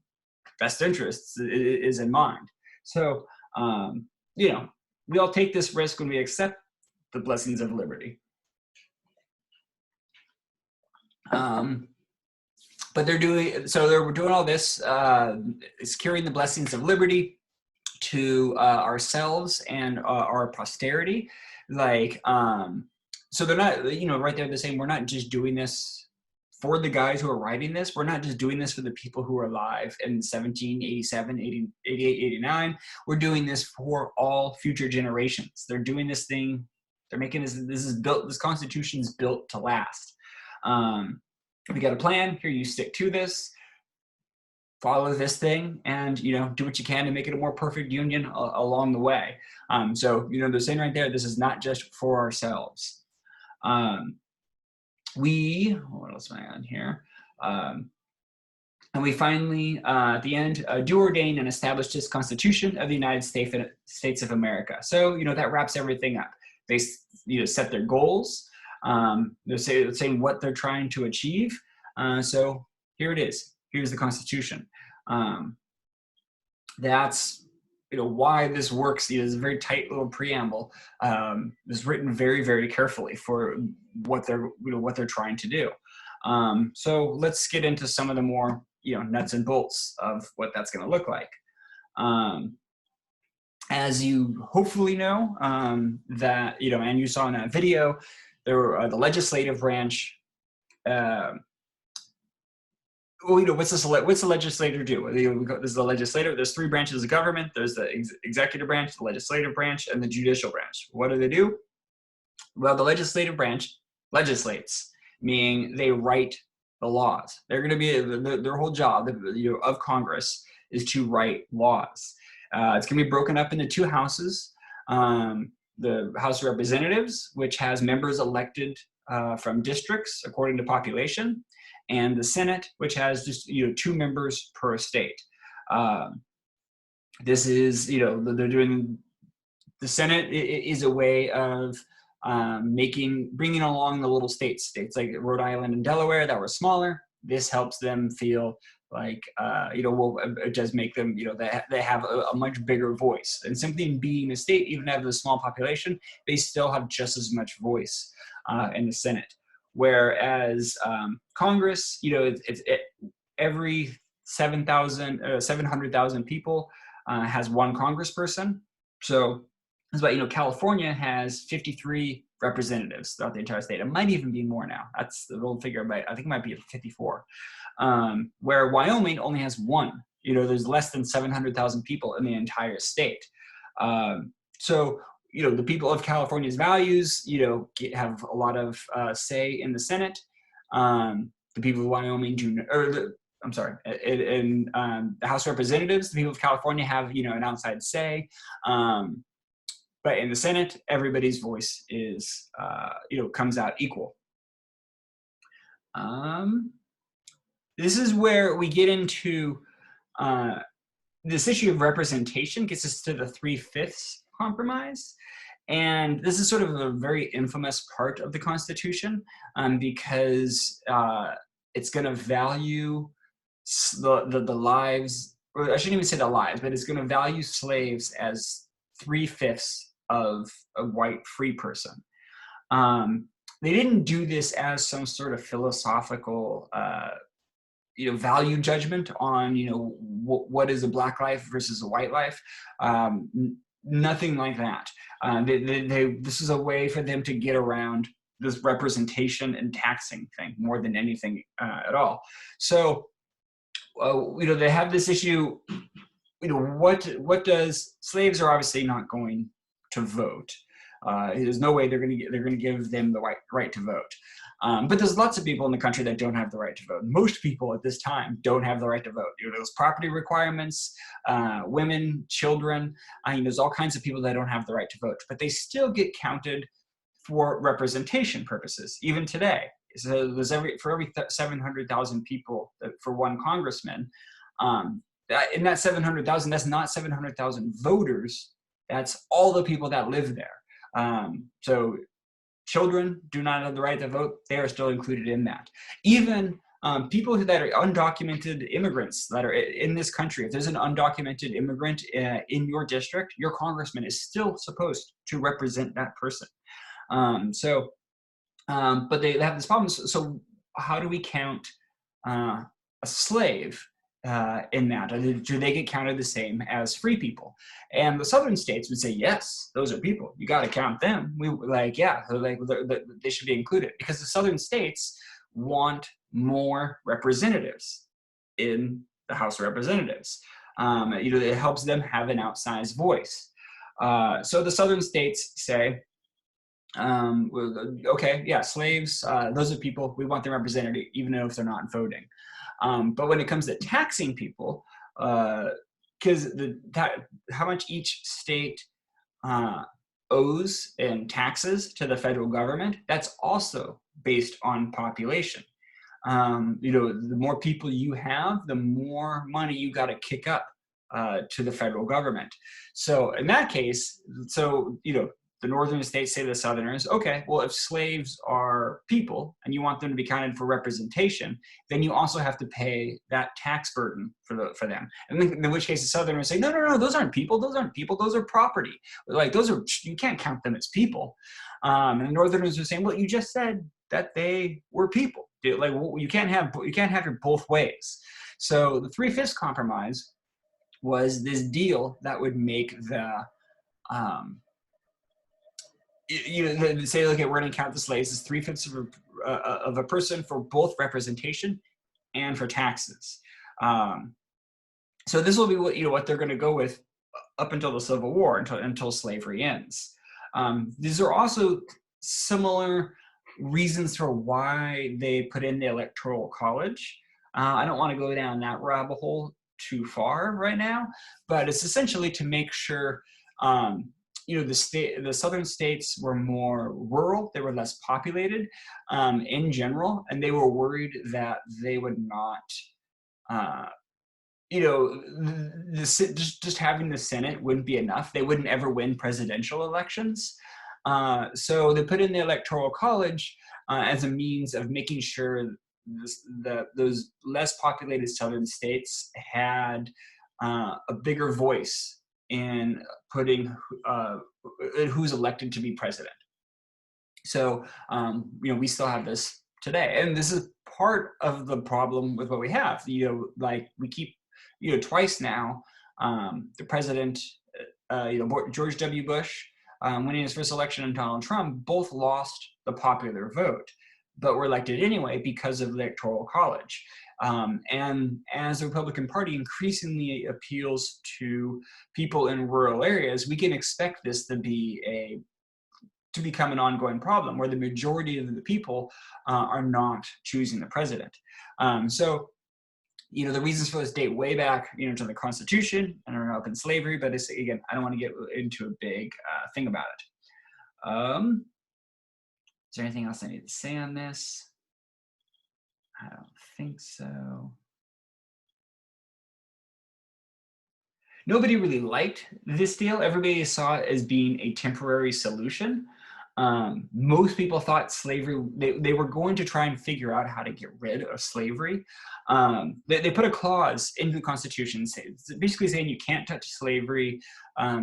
best interests is in mind. So, we all take this risk when we accept the blessings of liberty. But they're doing all this, securing the blessings of liberty to ourselves and our posterity. So they're not, right there they're saying we're not just doing this for the guys who are writing this. We're not just doing this for the people who are alive in 1787, 88, 89. We're doing this for all future generations. They're doing this thing. They're making this Constitution's built to last. We got a plan here. You stick to this, follow this thing, and do what you can to make it a more perfect union along the way. So they're saying right there, this is not just for ourselves. What else am I on here? And we finally, at the end, do ordain and establish this Constitution of the United States of America. So that wraps everything up. They set their goals. They're saying what they're trying to achieve. So here it is. Here's the Constitution. That's why this works. It's a very tight little preamble. It's written very, very carefully for what they're trying to do. So let's get into some of the more nuts and bolts of what that's going to look like. As you hopefully know, that and you saw in that video, the legislative branch. What's the legislator do? There's the legislative. There's three branches of government. There's the executive branch, the legislative branch, and the judicial branch. What do? Well, the legislative branch legislates, meaning they write the laws. They're going to be their whole job of Congress is to write laws. It's going to be broken up into two houses. The House of Representatives, which has members elected from districts according to population, and the Senate, which has just two members per state. This is they're doing the Senate is a way of bringing along the little states like Rhode Island and Delaware that were smaller. This helps them feel like it does make them they have a much bigger voice, and simply being a state, even have a small population, they still have just as much voice in the Senate. Whereas Congress, every 700,000 people has one congressperson. So it's about, California has 53 representatives throughout the entire state. It might even be more now. That's the old figure. I think it might be 54. Where Wyoming only has one. There's less than 700,000 people in the entire state. So the people of California's values, have a lot of say in the Senate. The people of Wyoming do, in the House of Representatives, the people of California have, an outside say. But in the Senate, everybody's voice is, comes out equal. This is where we get into this issue of representation. Gets us to the 3/5 compromise. And this is sort of a very infamous part of the Constitution because it's going to value the lives, or I shouldn't even say the lives, but it's going to value slaves as 3/5 of a white free person. They didn't do this as some sort of philosophical value judgment on what is a black life versus a white life. Nothing like that. This is a way for them to get around this representation and taxing thing more than anything at all. So, they have this issue. What does slaves are obviously not going to vote. There's no way they're going to give them the right to vote. But there's lots of people in the country that don't have the right to vote. Most people at this time don't have the right to vote. There's property requirements, women, children. There's all kinds of people that don't have the right to vote, but they still get counted for representation purposes, even today. So there's for every 700,000 people for one congressman. In that 700,000, that's not 700,000 voters. That's all the people that live there. So children do not have the right to vote. They are still included in that. Even people that are undocumented immigrants that are in this country, if there's an undocumented immigrant in your district, your congressman is still supposed to represent that person. But they have this problem. So how do we count a slave in that? Do they get counted the same as free people? And the southern states would say, yes, those are people. You got to count them. They should be included, because the southern states want more representatives in the House of Representatives. It helps them have an outsized voice. So the southern states say, okay, yeah, slaves, those are people, we want them represented even if they're not voting. But when it comes to taxing people, because how much each state owes in taxes to the federal government, that's also based on population. The more people you have, the more money you got to kick up to the federal government. So in that case, the northern states say to the southerners, okay, well, if slaves are people and you want them to be counted for representation, then you also have to pay that tax burden for them. And then, in which case the southerners say, no, those aren't people, those are property. Like, you can't count them as people. And the northerners are saying, well, you just said that they were people. Like, you can't have it both ways. So the 3/5 compromise was this deal that would make say, okay, we're going to count the slaves as 3/5 of a person for both representation and for taxes. So this will be what they're going to go with up until the Civil War, until slavery ends. These are also similar reasons for why they put in the Electoral College. I don't want to go down that rabbit hole too far right now, but it's essentially to make sure the southern states were more rural, they were less populated in general, and they were worried that they would not, just having the Senate wouldn't be enough. They wouldn't ever win presidential elections. So they put in the Electoral College as a means of making sure that those less populated southern states had a bigger voice in putting who's elected to be president. So, we still have this today. And this is part of the problem with what we have. We keep, twice now, the president, George W. Bush, winning his first election, and Donald Trump both lost the popular vote, but were elected anyway because of the Electoral College. And as the Republican Party increasingly appeals to people in rural areas, we can expect this to become an ongoing problem, where the majority of the people are not choosing the president. The reasons for this date way back, to the Constitution and are up in slavery, but this, again, I don't want to get into a big thing about it. Is there anything else I need to say on this? I don't think so. Nobody really liked this deal. Everybody saw it as being a temporary solution. Most people thought slavery, they were going to try and figure out how to get rid of slavery. They put a clause into the Constitution basically saying you can't touch slavery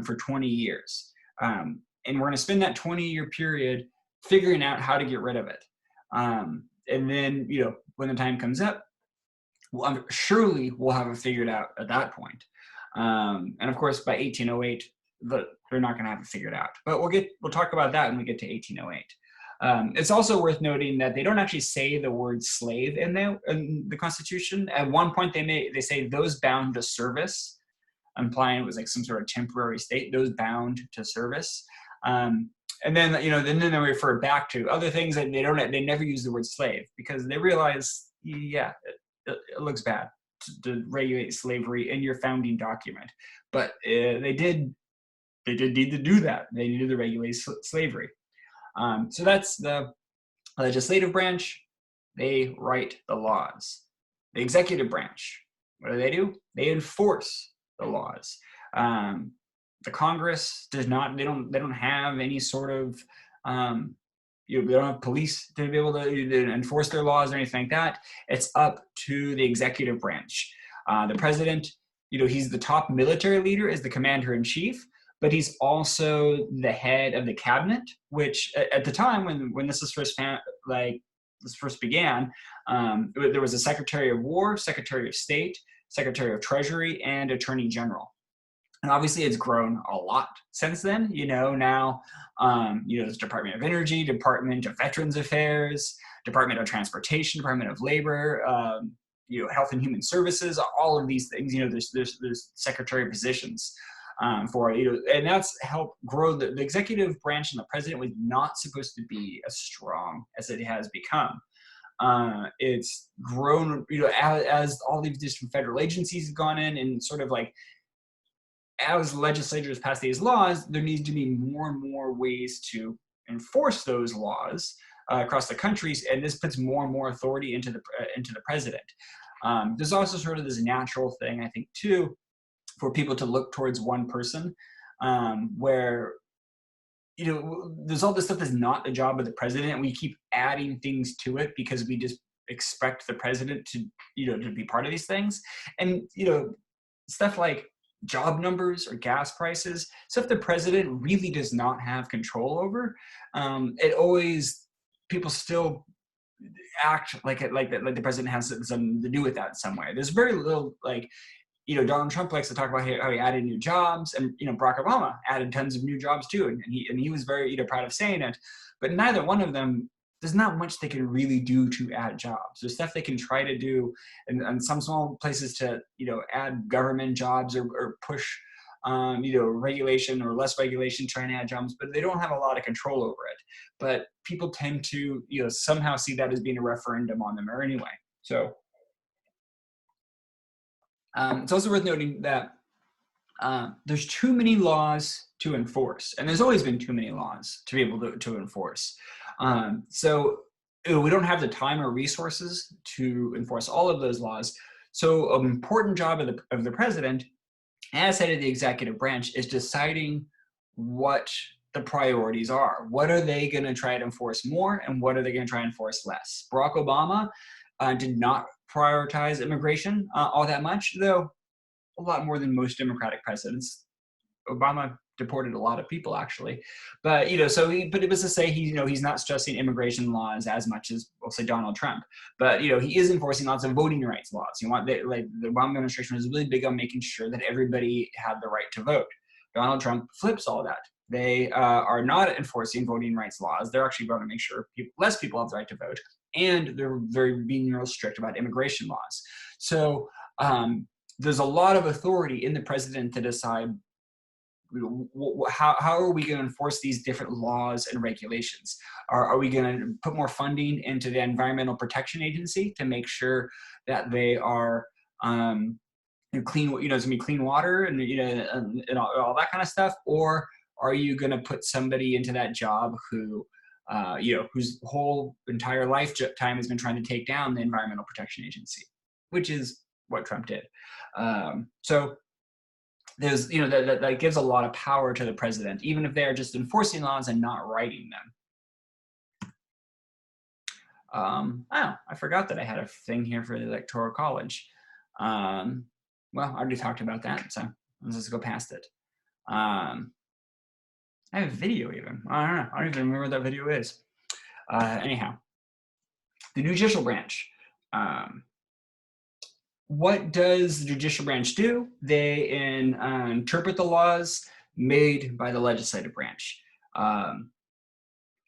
for 20 years. And we're going to spend that 20-year period figuring out how to get rid of it. And then, when the time comes up, surely we'll have it figured out at that point. And of course, by 1808, they're not going to have it figured out. But we'll talk about that when we get to 1808. It's also worth noting that they don't actually say the word slave in the Constitution. At one point, they say those bound to service, implying it was like some sort of temporary state. Those bound to service. And then, then they refer back to other things that they never use the word slave, because they realize, it looks bad to regulate slavery in your founding document. But they did need to do that. They needed to regulate slavery. So that's the legislative branch. They write the laws. The executive branch, what do? They enforce the laws. The Congress does not. They don't have any sort of they don't have police to be able to enforce their laws or anything like that. It's up to the executive branch. The president, he's the top military leader, is the commander in chief, but he's also the head of the cabinet, which at the time when this is first began, there was a Secretary of War, Secretary of State, Secretary of Treasury, and Attorney General. And obviously it's grown a lot since then. Now there's Department of Energy, Department of Veterans Affairs, Department of Transportation, Department of Labor, Health and Human Services, all of these things. There's secretary positions for and that's helped grow the executive branch, and the president was not supposed to be as strong as it has become. It's grown, as all these different federal agencies have gone in, and sort of like as legislators pass these laws, there needs to be more and more ways to enforce those laws across the countries, and this puts more and more authority into the president. There's also sort of this natural thing, I think, too, for people to look towards one person, where there's all this stuff that's not the job of the president, and we keep adding things to it because we just expect the president to to be part of these things. And stuff like job numbers or gas prices, stuff the president really does not have control over. People still act like the president has something to do with that in some way. There's very little, Donald Trump likes to talk about how he added new jobs, and Barack Obama added tons of new jobs too, and he was very proud of saying it. But neither one of them, there's not much they can really do to add jobs. There's stuff they can try to do, and some small places to add government jobs or push regulation or less regulation, trying to add jobs, but they don't have a lot of control over it. But people tend to somehow see that as being a referendum on them or anyway. So it's also worth noting that there's too many laws to enforce, and there's always been too many laws to be able to enforce. So we don't have the time or resources to enforce all of those laws. So an important job of the president, as head of the executive branch, is deciding what the priorities are. What are they going to try to enforce more, and what are they going to try and enforce less? Barack Obama did not prioritize immigration all that much, though a lot more than most Democratic presidents. Obama deported a lot of people, actually, but but it was to say he's not stressing immigration laws as much as, we'll say, Donald Trump. But he is enforcing lots of voting rights laws. The Obama administration was really big on making sure that everybody had the right to vote. Donald Trump flips all that. They are not enforcing voting rights laws. They're actually going to make sure less people have the right to vote, and they're being real strict about immigration laws. So there's a lot of authority in the president to decide how are we going to enforce these different laws and regulations. Are we going to put more funding into the Environmental Protection Agency to make sure that they are clean, it's gonna be clean water and and all that kind of stuff? Or are you going to put somebody into that job who whose whole entire lifetime has been trying to take down the Environmental Protection Agency, which is what Trump did. So there's that gives a lot of power to the president, even if they're just enforcing laws and not writing them. I forgot that I had a thing here for the Electoral College. Well, I already talked about that, so let's just go past it. I have a video even. I don't know. I don't even remember what that video is. Anyhow, the judicial branch. What does the judicial branch do? They interpret the laws made by the legislative branch.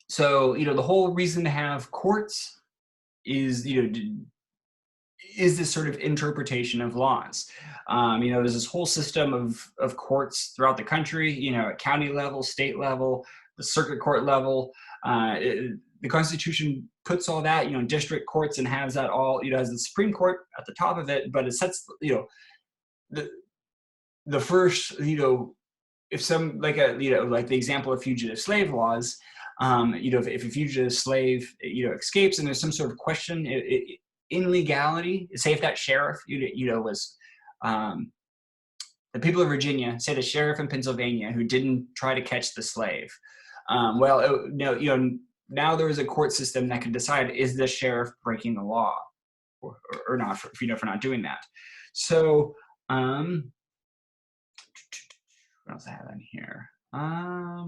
So the whole reason to have courts is is this sort of interpretation of laws. There's this whole system of courts throughout the country. At county level, state level, the circuit court level. The Constitution puts all that, district courts, and has that all, has the Supreme Court at the top of it, but it sets, the first, if some, like the example of fugitive slave laws, You know, if a fugitive slave, you know, escapes and there's some sort of question in legality, say if that sheriff, you know, was, the people of Virginia, say the sheriff in Pennsylvania who didn't try to catch the slave. You know, now there is a court system that can decide, is the sheriff breaking the law or not, for, you know, for not doing that. So, what else I have in here? I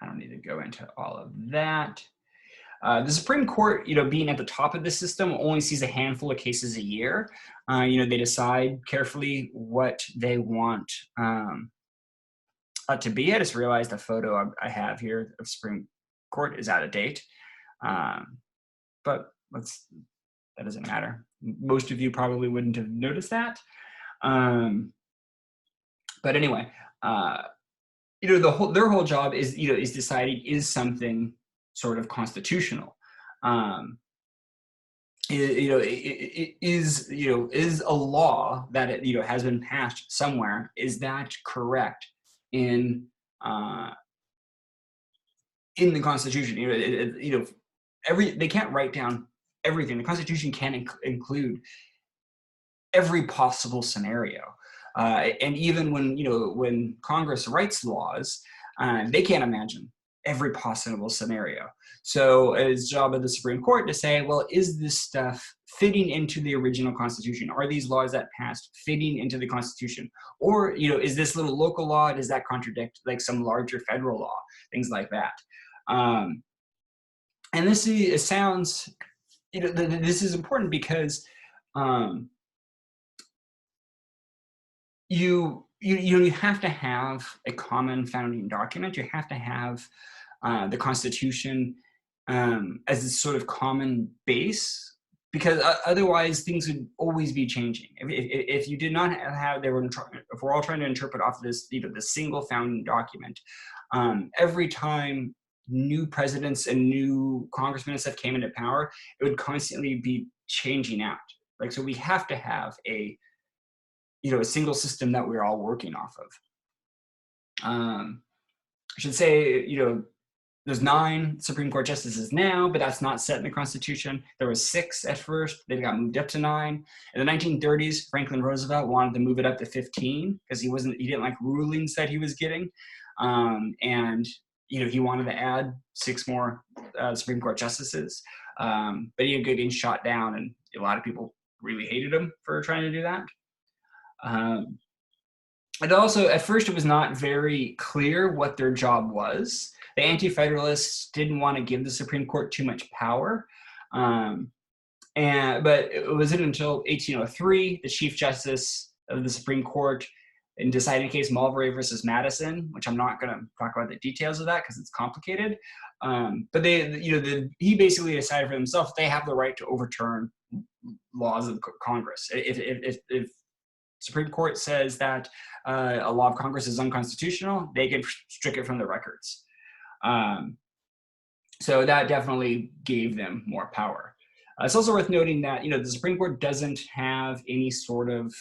don't need to go into all of that. The Supreme Court, you know, being at the top of the system, only sees a handful of cases a year. You know, they decide carefully what they want to be. I just realized the photo I have here of Supreme Court is out of date, but that doesn't matter. Most of you probably wouldn't have noticed that. But anyway, you know, their whole job is, you know, is deciding, is something sort of constitutional. You know, is a law that it, you know, has been passed somewhere, is that correct in the Constitution? You know, you know, they can't write down everything. The Constitution can't include every possible scenario. And even when, you know, when Congress writes laws, they can't imagine every possible scenario. So it's the job of the Supreme Court to say, well, is this stuff fitting into the original Constitution? Are these laws that passed fitting into the Constitution? Or, you know, is this little local law, does that contradict like some larger federal law? Things like that. And this it sounds, you know, this is important because you have to have a common founding document. You have to have the Constitution as a sort of common base, because otherwise things would always be changing. If you did not have, if we're all trying to interpret off this, you know, the single founding document, every time new presidents and new congressmen and stuff came into power, it would constantly be changing out. Like, so we have to have a, you know, a single system that we're all working off of. I should say, you know, there's 9 Supreme Court justices now, but that's not set in the Constitution. There was 6 at first. They got moved up to 9. In the 1930s, Franklin Roosevelt wanted to move it up to 15 because he didn't like rulings that he was getting. And, you know, he wanted to add 6 more Supreme Court justices. But he ended up getting shot down, and a lot of people really hated him for trying to do that. And also, at first, it was not very clear what their job was. The Anti-Federalists didn't want to give the Supreme Court too much power. But it wasn't until 1803, the Chief Justice of the Supreme Court, in deciding case Marbury versus Madison, which I'm not going to talk about the details of that because it's complicated. But he basically decided for himself they have the right to overturn laws of Congress. If Supreme Court says that a law of Congress is unconstitutional, they can strike it from the records. So that definitely gave them more power. It's also worth noting that, you know, the Supreme Court doesn't have any sort of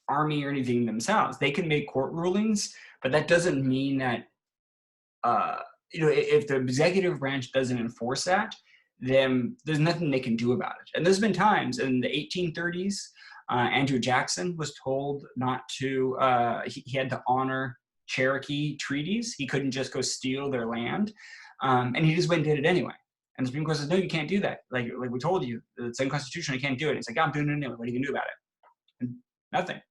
army or anything themselves. They can make court rulings, but that doesn't mean that, you know, if the executive branch doesn't enforce that, then there's nothing they can do about it. And there's been times in the 1830s, Andrew Jackson was told not to, he had to honor Cherokee treaties. He couldn't just go steal their land. And he just went and did it anyway. And the Supreme Court says, no, you can't do that. Like we told you, it's unconstitutional, you can't do it. He's like, I'm doing it anyway, what are you gonna do about it? And nothing.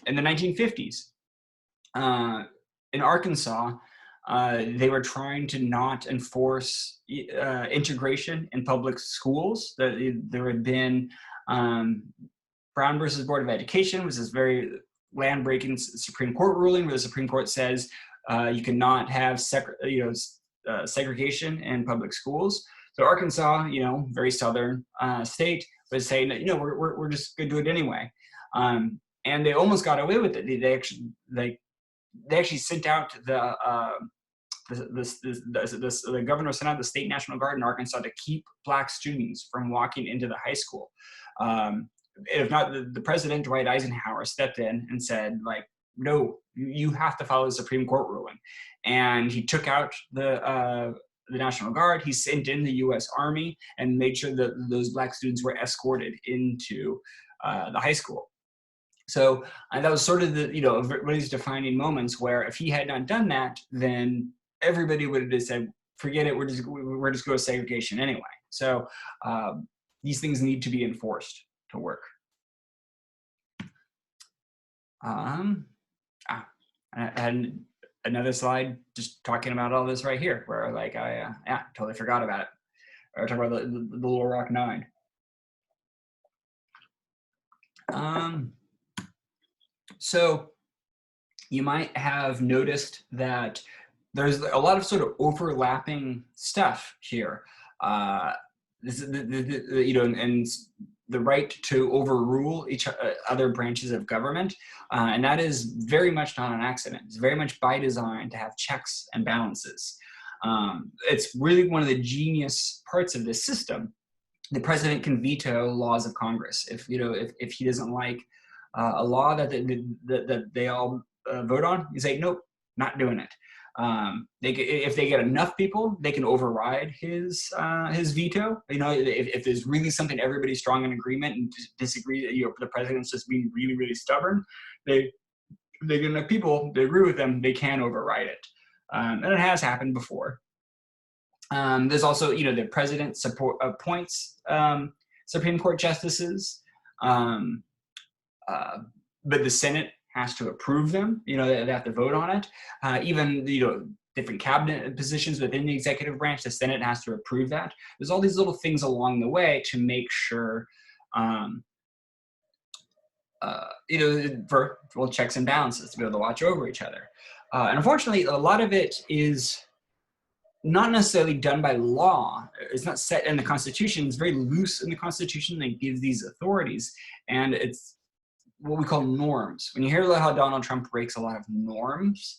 In the 1950s, in Arkansas, they were trying to not enforce integration in public schools. There had been Brown versus Board of Education, was this very land-breaking Supreme Court ruling where the Supreme Court says you cannot have segregation in public schools. So Arkansas, you know, very southern state, was saying, you know, we're just going to do it anyway. And they almost got away with it. They actually sent out the governor sent out the State National Guard in Arkansas to keep Black students from walking into the high school. If not, the president, Dwight Eisenhower, stepped in and said, like, no, you have to follow the Supreme Court ruling. And he took out the National Guard. He sent in the U.S. Army and made sure that those black students were escorted into the high school. So that was sort of the, you know, one of these defining moments where if he had not done that, then everybody would have just said, forget it, we're just going to segregation anyway. So these things need to be enforced to work. I had another slide just talking about all this right here, where like I totally forgot about it. Or talk about the Little Rock Nine. So you might have noticed that there's a lot of sort of overlapping stuff here. This is you know, and the right to overrule each other branches of government, and that is very much not an accident. It's very much by design to have checks and balances. It's really one of the genius parts of this system. The president can veto laws of Congress if he doesn't like a law that they all vote on. You say nope, not doing it. If they get enough people, they can override his veto. You know, if there's really something everybody's strong in agreement and disagree, you know, the president's just being really, really stubborn, they get enough people, they agree with them, they can override it. And it has happened before. There's also, you know, the president appoints Supreme Court justices, but the Senate has to approve them. You know, they have to vote on it. Even, you know, different cabinet positions within the executive branch, the Senate has to approve that. There's all these little things along the way to make sure, you know, for checks and balances to be able to watch over each other. And unfortunately, a lot of it is not necessarily done by law. It's not set in the Constitution. It's very loose in the Constitution that gives these authorities. And it's what we call norms. When you hear how Donald Trump breaks a lot of norms,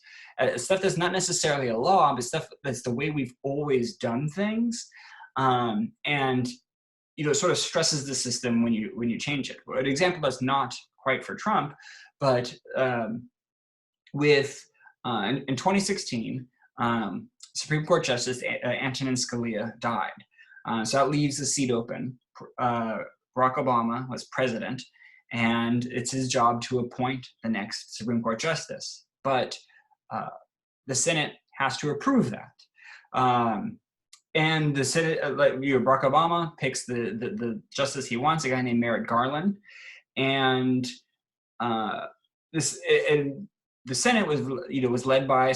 stuff that's not necessarily a law, but stuff that's the way we've always done things. And, you know, it sort of stresses the system when you change it. An example that's not quite for Trump, but in 2016, Supreme Court Justice Antonin Scalia died. So that leaves the seat open. Barack Obama was president, and it's his job to appoint the next Supreme Court justice. But the Senate has to approve that. And the Senate, Barack Obama picks the justice he wants, a guy named Merrick Garland. And the Senate was led by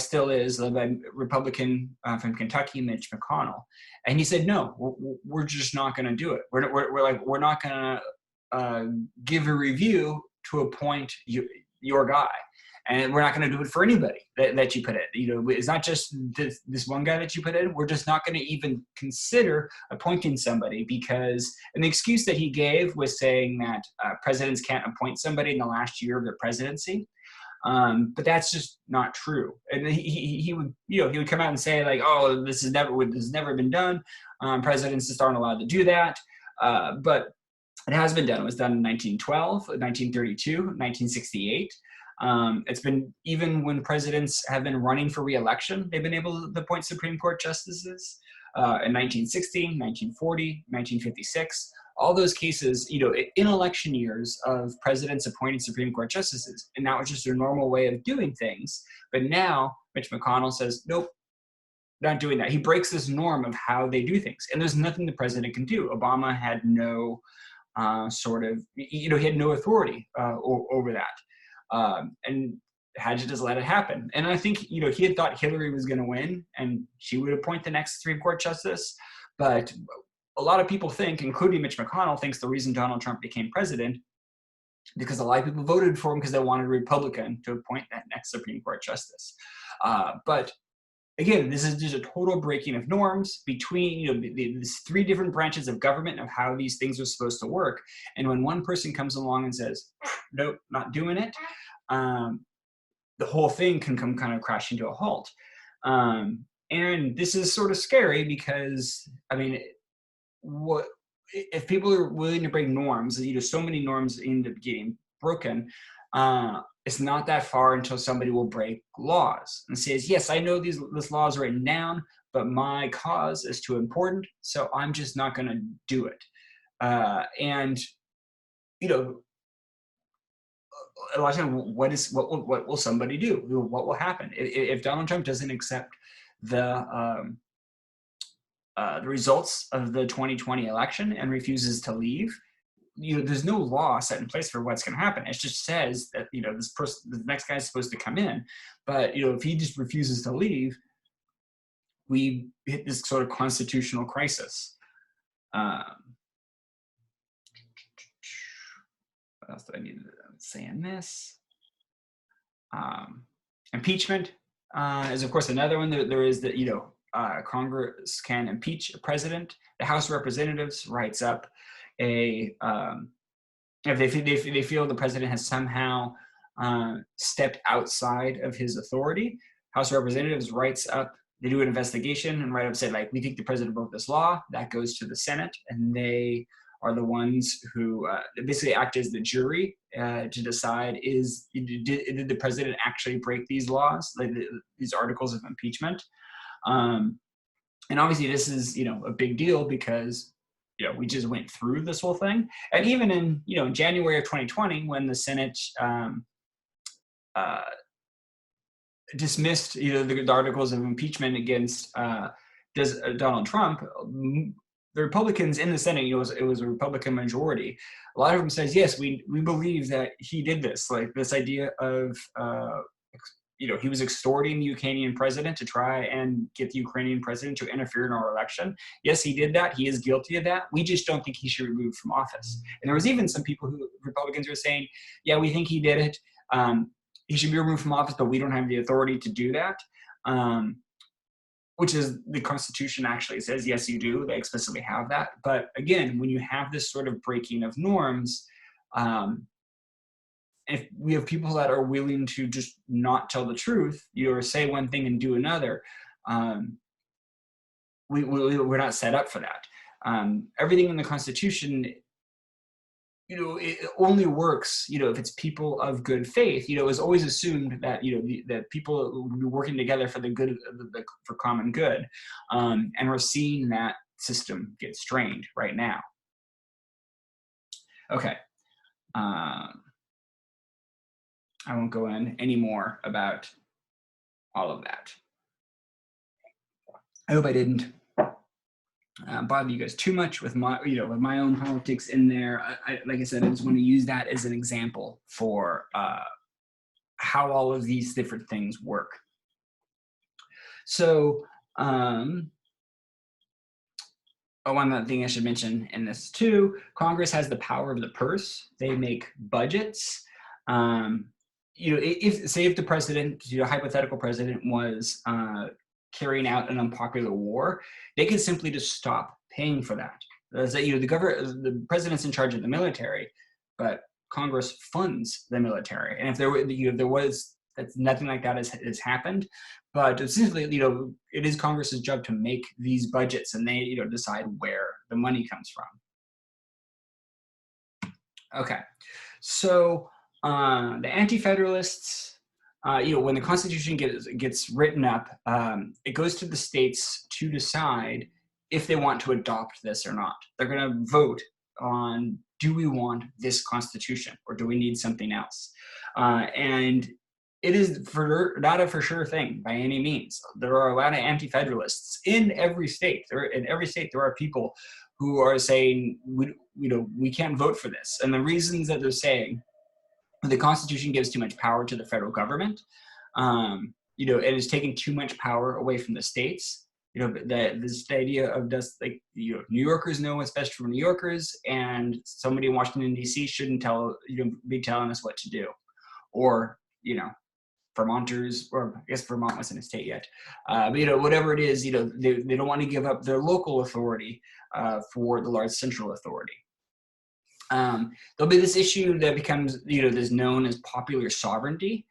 Republican from Kentucky, Mitch McConnell, and he said, no, we're just not going to do it. We're not going to give a review to appoint your guy, and we're not going to do it for anybody that you put in. You know, it's not just this one guy that you put in. We're just not going to even consider appointing somebody because, and the excuse that he gave was saying that presidents can't appoint somebody in the last year of their presidency. But that's just not true. And he would come out and say like, oh, this has never been done. Presidents just aren't allowed to do that. But it has been done. It was done in 1912, 1932, 1968. It's been, even when presidents have been running for re-election, they've been able to appoint Supreme Court justices in 1960, 1940, 1956. All those cases, you know, in election years of presidents appointing Supreme Court justices, and that was just their normal way of doing things. But now Mitch McConnell says, nope, not doing that. He breaks this norm of how they do things, and there's nothing the president can do. Obama had no he had no authority over that, and had to just let it happen. And I think, you know, he had thought Hillary was going to win, and she would appoint the next Supreme Court justice, but a lot of people think, including Mitch McConnell, thinks the reason Donald Trump became president because a lot of people voted for him because they wanted a Republican to appoint that next Supreme Court justice. But again, this is just a total breaking of norms between, you know, these three different branches of government of how these things are supposed to work. And when one person comes along and says, nope, not doing it, the whole thing can come kind of crashing to a halt. And this is sort of scary because, I mean, what if people are willing to break norms? You know, so many norms end up getting broken. it's not that far until somebody will break laws and says, yes, I know this law is written down, but my cause is too important, so I'm just not going to do it. And, you know, a lot of times, what will somebody do? What will happen if Donald Trump doesn't accept the results of the 2020 election and refuses to leave? You know, there's no law set in place for what's going to happen. It just says that, you know, this person, the next guy is supposed to come in, but, you know, if he just refuses to leave, we hit this sort of constitutional crisis. What else do I need to say in this? Impeachment is, of course, another one. There is that, you know, Congress can impeach a president. The House of Representatives writes up a if they feel the president has somehow stepped outside of his authority, House of Representatives writes up, they do an investigation and write up, say, like, we think the president broke this law. That goes to the Senate, and they are the ones who basically act as the jury to decide, did the president actually break these laws, like these articles of impeachment? And obviously this is, you know, a big deal because, you know, we just went through this whole thing. And even in, you know, January of 2020, when the Senate dismissed, you know, the articles of impeachment against Donald Trump, the Republicans in the Senate, you know, it was a Republican majority. A lot of them says, yes, we believe that he did this, like this idea of, you know, he was extorting the Ukrainian president to try and get the Ukrainian president to interfere in our election. Yes, he did that. He is guilty of that. We just don't think he should be removed from office. And there was even some people Republicans were saying, yeah, we think he did it. He should be removed from office, but we don't have the authority to do that. Which is, the Constitution actually says, yes, you do. They explicitly have that. But again, when you have this sort of breaking of norms, if we have people that are willing to just not tell the truth, you know, or say one thing and do another, we're not set up for that. Everything in the Constitution, you know, it only works, you know, if it's people of good faith. You know, it's always assumed that, you know, that people will be working together for the good, for common good. And we're seeing that system get strained right now. Okay. I won't go in any more about all of that. I hope I didn't bother you guys too much with my, you know, with my own politics in there. Like I said, I just want to use that as an example for how all of these different things work. So, one other thing I should mention in this too, Congress has the power of the purse. They make budgets. You know, if the president, you know, hypothetical president was carrying out an unpopular war, they could simply just stop paying for that. You know, the president's in charge of the military, but Congress funds the military. And if there was that's nothing like that has happened, but essentially, you know, it is Congress's job to make these budgets, and they, you know, decide where the money comes from. Okay, so the Anti-Federalists, you know, when the Constitution gets written up, it goes to the states to decide if they want to adopt this or not. They're going to vote on, do we want this Constitution or do we need something else? And it is not a for sure thing by any means. There are a lot of Anti-Federalists in every state. In every state, there are people who are saying, we can't vote for this. And the reasons that they're saying, the Constitution gives too much power to the federal government. You know, it is taking too much power away from the states. You know, this idea of just, like, you know, New Yorkers know what's best for New Yorkers, and somebody in Washington D.C. shouldn't be telling us what to do, or, you know, Vermonters, or I guess Vermont wasn't a state yet, but, you know, whatever it is, you know, they don't want to give up their local authority for the large central authority. There'll be this issue that becomes, you know, that's known as popular sovereignty.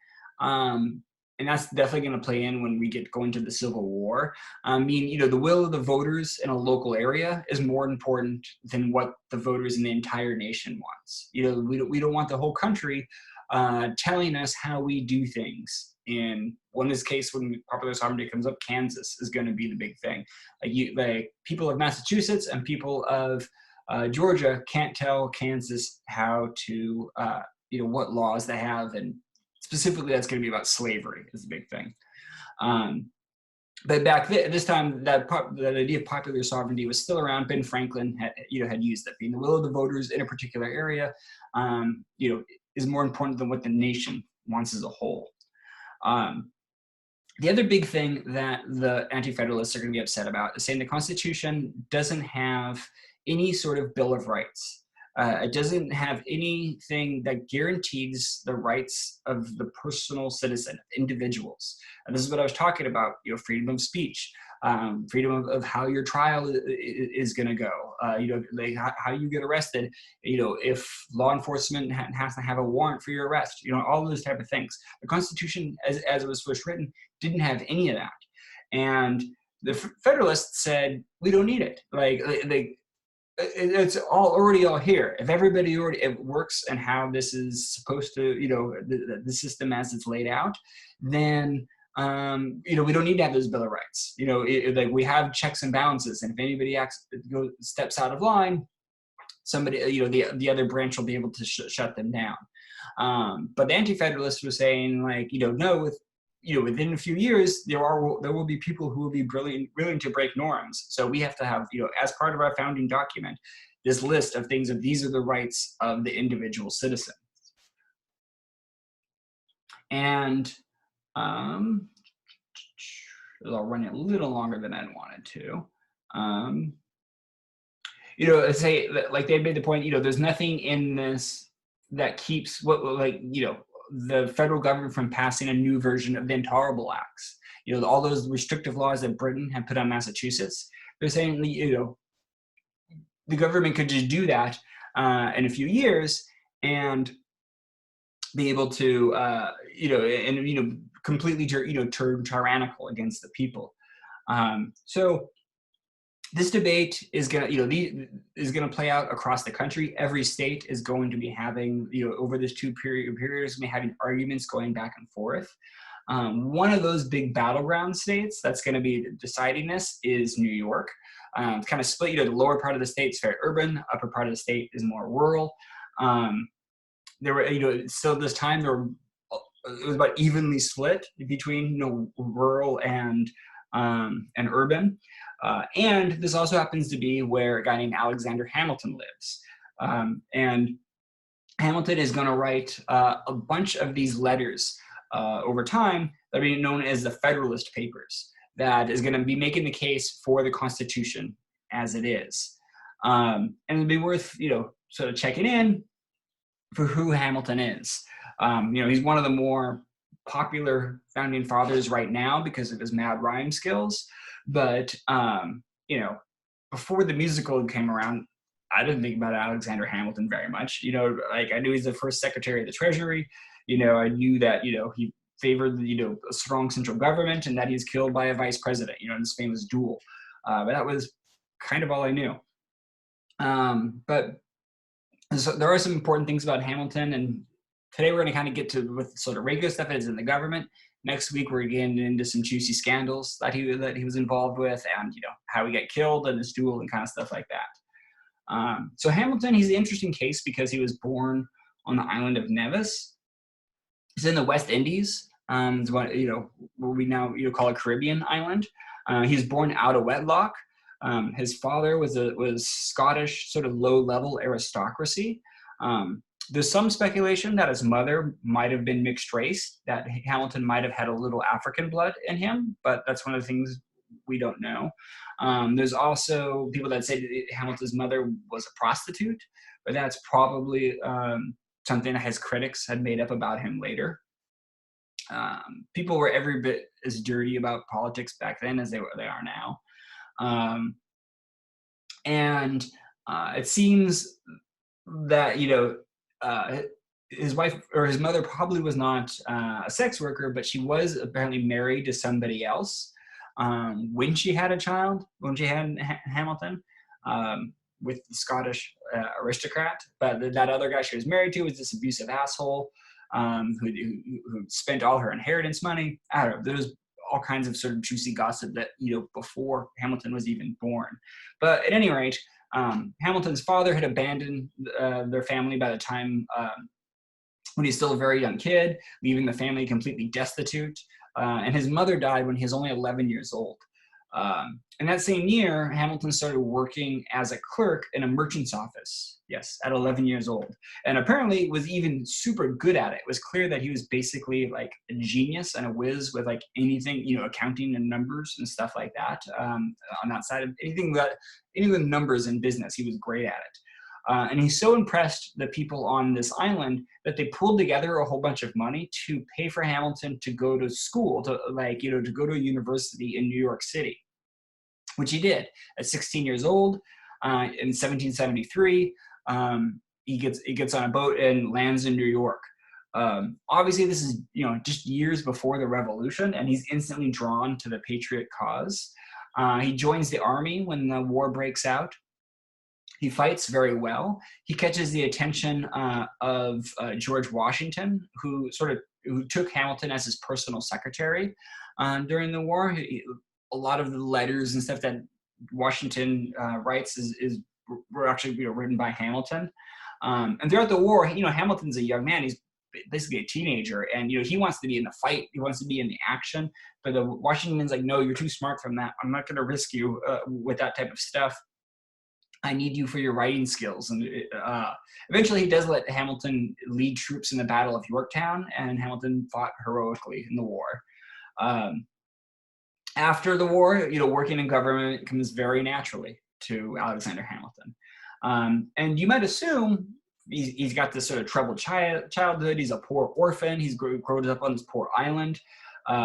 And that's definitely going to play in when we go into the Civil War. I mean, you know, the will of the voters in a local area is more important than what the voters in the entire nation wants. You know, we don't want the whole country telling us how we do things. In this case, when popular sovereignty comes up, Kansas is going to be the big thing. Like people of Massachusetts and people of Georgia can't tell Kansas how to, what laws they have, and specifically that's going to be about slavery is the big thing. But back this time, that idea of popular sovereignty was still around. Ben Franklin had used it. Being the will of the voters in a particular area, is more important than what the nation wants as a whole. The other big thing that the anti-federalists are going to be upset about is saying the Constitution doesn't have any sort of Bill of Rights. It doesn't have anything that guarantees the rights of the personal citizen, individuals. And this is what I was talking about, freedom of speech, freedom of how your trial is going to go, like how you get arrested, if law enforcement has to have a warrant for your arrest, all those type of things. The Constitution, as it was first written, didn't have any of that. And the Federalists said, we don't need it. It's already all here. If everybody it works and how this is supposed to, the system as it's laid out, then we don't need to have those Bill of Rights. Like we have checks and balances, and if anybody steps out of line, somebody, the other branch will be able to shut them down. But the Anti-Federalists were saying, like, no, within a few years, there will be people who will be willing to break norms. So we have to have, as part of our founding document, this list of things of these are the rights of the individual citizen. And I'll run it a little longer than I wanted to. Say like they made the point, there's nothing in this that keeps the federal government from passing a new version of the Intolerable Acts. All those restrictive laws that Britain had put on Massachusetts, they're saying, the government could just do that in a few years and be able to, completely, turn tyrannical against the people. So this debate is going to play out across the country. Every state is going to be having, over this period is going to be having arguments going back and forth. One of those big battleground states that's going to be deciding this is New York. It's kind of split. The lower part of the state is very urban. Upper part of the state is more rural. There were, still this time it was about evenly split between rural and urban. And this also happens to be where a guy named Alexander Hamilton lives. And Hamilton is going to write a bunch of these letters over time that are being known as the Federalist Papers, that is going to be making the case for the Constitution as it is. And it'd be worth, sort of checking in for who Hamilton is. He's one of the more popular founding fathers right now because of his mad rhyme skills. But, before the musical came around, I didn't think about Alexander Hamilton very much. I knew he's the first Secretary of the Treasury. I knew that, he favored, a strong central government and that he's killed by a vice president, in this famous duel. But that was kind of all I knew. But so there are some important things about Hamilton, and today we're going to kind of get to with sort of regular stuff that is in the government. Next week, we're getting into some juicy scandals that he was involved with, and how he got killed and this duel and kind of stuff like that. So Hamilton, he's an interesting case because he was born on the island of Nevis. He's in the West Indies. It's what what we now call a Caribbean island. He was born out of wedlock. His father was Scottish, sort of low-level aristocracy. There's some speculation that his mother might have been mixed race, that Hamilton might have had a little African blood in him, but that's one of the things we don't know. There's also people that say that Hamilton's mother was a prostitute, but that's probably something that his critics had made up about him later. People were every bit as dirty about politics back then as they are now. And it seems that, his wife or his mother probably was not a sex worker, but she was apparently married to somebody else when she had a child, when she had Hamilton, with the Scottish aristocrat. But that other guy she was married to was this abusive asshole. who spent all her inheritance money. I don't know. There's all kinds of sort of juicy gossip that, before Hamilton was even born. But at any rate, Hamilton's father had abandoned their family by the time when he's still a very young kid, leaving the family completely destitute. And his mother died when he was only 11 years old. And that same year, Hamilton started working as a clerk in a merchant's office. Yes, at 11 years old. And apparently was even super good at it. It was clear that he was basically like a genius and a whiz with like anything, accounting and numbers and stuff like that. On that side of anything with numbers in business, he was great at it. And he so impressed the people on this island that they pulled together a whole bunch of money to pay for Hamilton to go to school, to go to a university in New York City, which he did at 16 years old. In 1773, he gets on a boat and lands in New York. Obviously, this is just years before the Revolution, and he's instantly drawn to the patriot cause. He joins the army when the war breaks out. He fights very well. He catches the attention of George Washington, who took Hamilton as his personal secretary during the war. A lot of the letters and stuff that Washington writes were actually written by Hamilton. And throughout the war, Hamilton's a young man. He's basically a teenager, and he wants to be in the fight. He wants to be in the action. But the Washington's like, no, you're too smart from that. I'm not going to risk you with that type of stuff. I need you for your writing skills. And eventually he does let Hamilton lead troops in the Battle of Yorktown, and Hamilton fought heroically in the war. After the war, working in government comes very naturally to Alexander Hamilton. And you might assume he's got this sort of troubled childhood. He's a poor orphan. He's grown up on this poor island.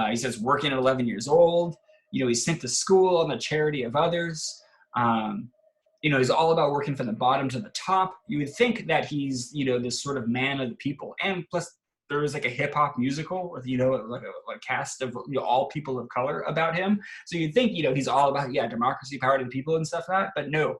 He starts working at 11 years old. He's sent to school on the charity of others. He's all about working from the bottom to the top. You would think that he's, this sort of man of the people. And plus, there was like a hip hop musical with, like a cast of all people of color about him. So you'd think, he's all about, democracy, power to the people and stuff like that. But no,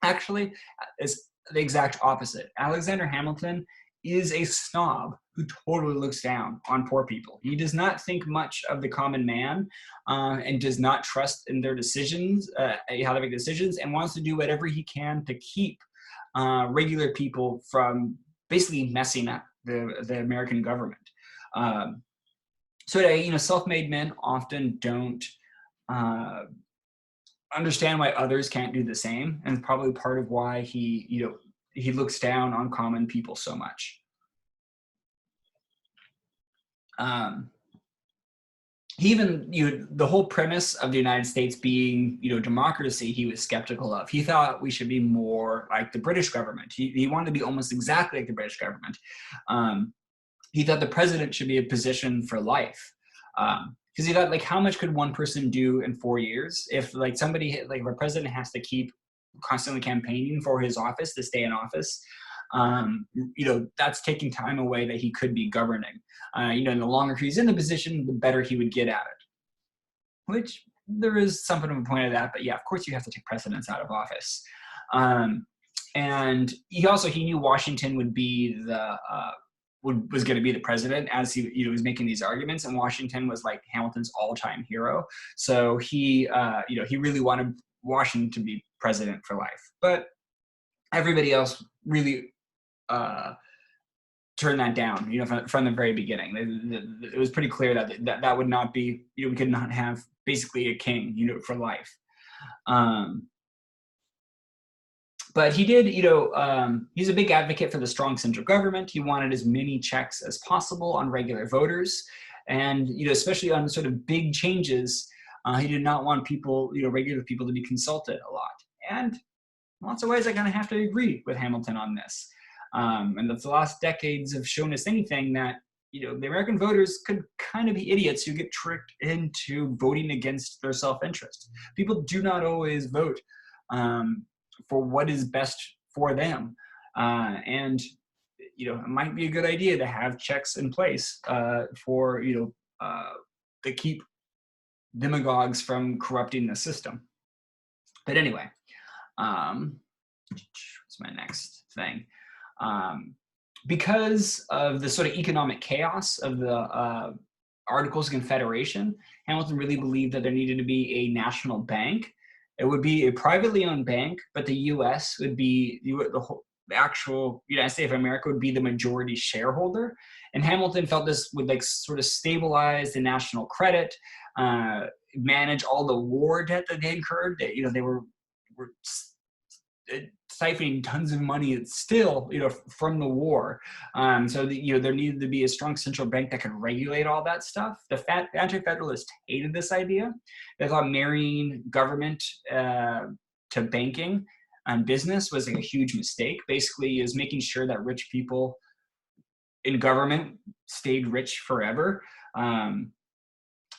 actually, it's the exact opposite. Alexander Hamilton is a snob who totally looks down on poor people. He does not think much of the common man and does not trust in their decisions, how to make decisions, and wants to do whatever he can to keep regular people from basically messing up the American government. So today, self-made men often don't understand why others can't do the same, and probably part of why he looks down on common people so much. The whole premise of the United States being, democracy, he was skeptical of. He thought we should be more like the British government. He wanted to be almost exactly like the British government. He thought the president should be a position for life. Because he thought, like, how much could one person do in 4 years if, like, a president has to keep constantly campaigning for his office to stay in office? That's taking time away that he could be governing. And the longer he's in the position, the better he would get at it. Which there is something of a point of that, but yeah, of course you have to take precedence out of office. And he knew Washington would be was going to be the president as he was making these arguments, and Washington was like Hamilton's all-time hero. So he really wanted Washington to be president for life, but everybody else really turned that down, from the very beginning. It was pretty clear that would not be, we could not have basically a king, for life. But he did, he's a big advocate for the strong central government. He wanted as many checks as possible on regular voters. And, especially on sort of big changes, he did not want people, regular people to be consulted a lot. And in lots of ways, I kind of have to agree with Hamilton on this. And the last decades have shown us anything that, the American voters could kind of be idiots who get tricked into voting against their self-interest. People do not always vote for what is best for them. And, it might be a good idea to have checks in place for, to keep demagogues from corrupting the system. But anyway, what's my next thing? because of the sort of economic chaos of the Articles of Confederation, Hamilton really believed that there needed to be a national bank. It would be a privately owned bank, but the U.S. would be the actual United States of America would be the majority shareholder. And Hamilton felt this would like sort of stabilize the national credit, manage all the war debt that they incurred. That, they were siphoning tons of money still, from the war. So there needed to be a strong central bank that could regulate all that stuff. The Anti-Federalists hated this idea. They thought marrying government to banking and business was like a huge mistake. Basically, is making sure that rich people in government stayed rich forever.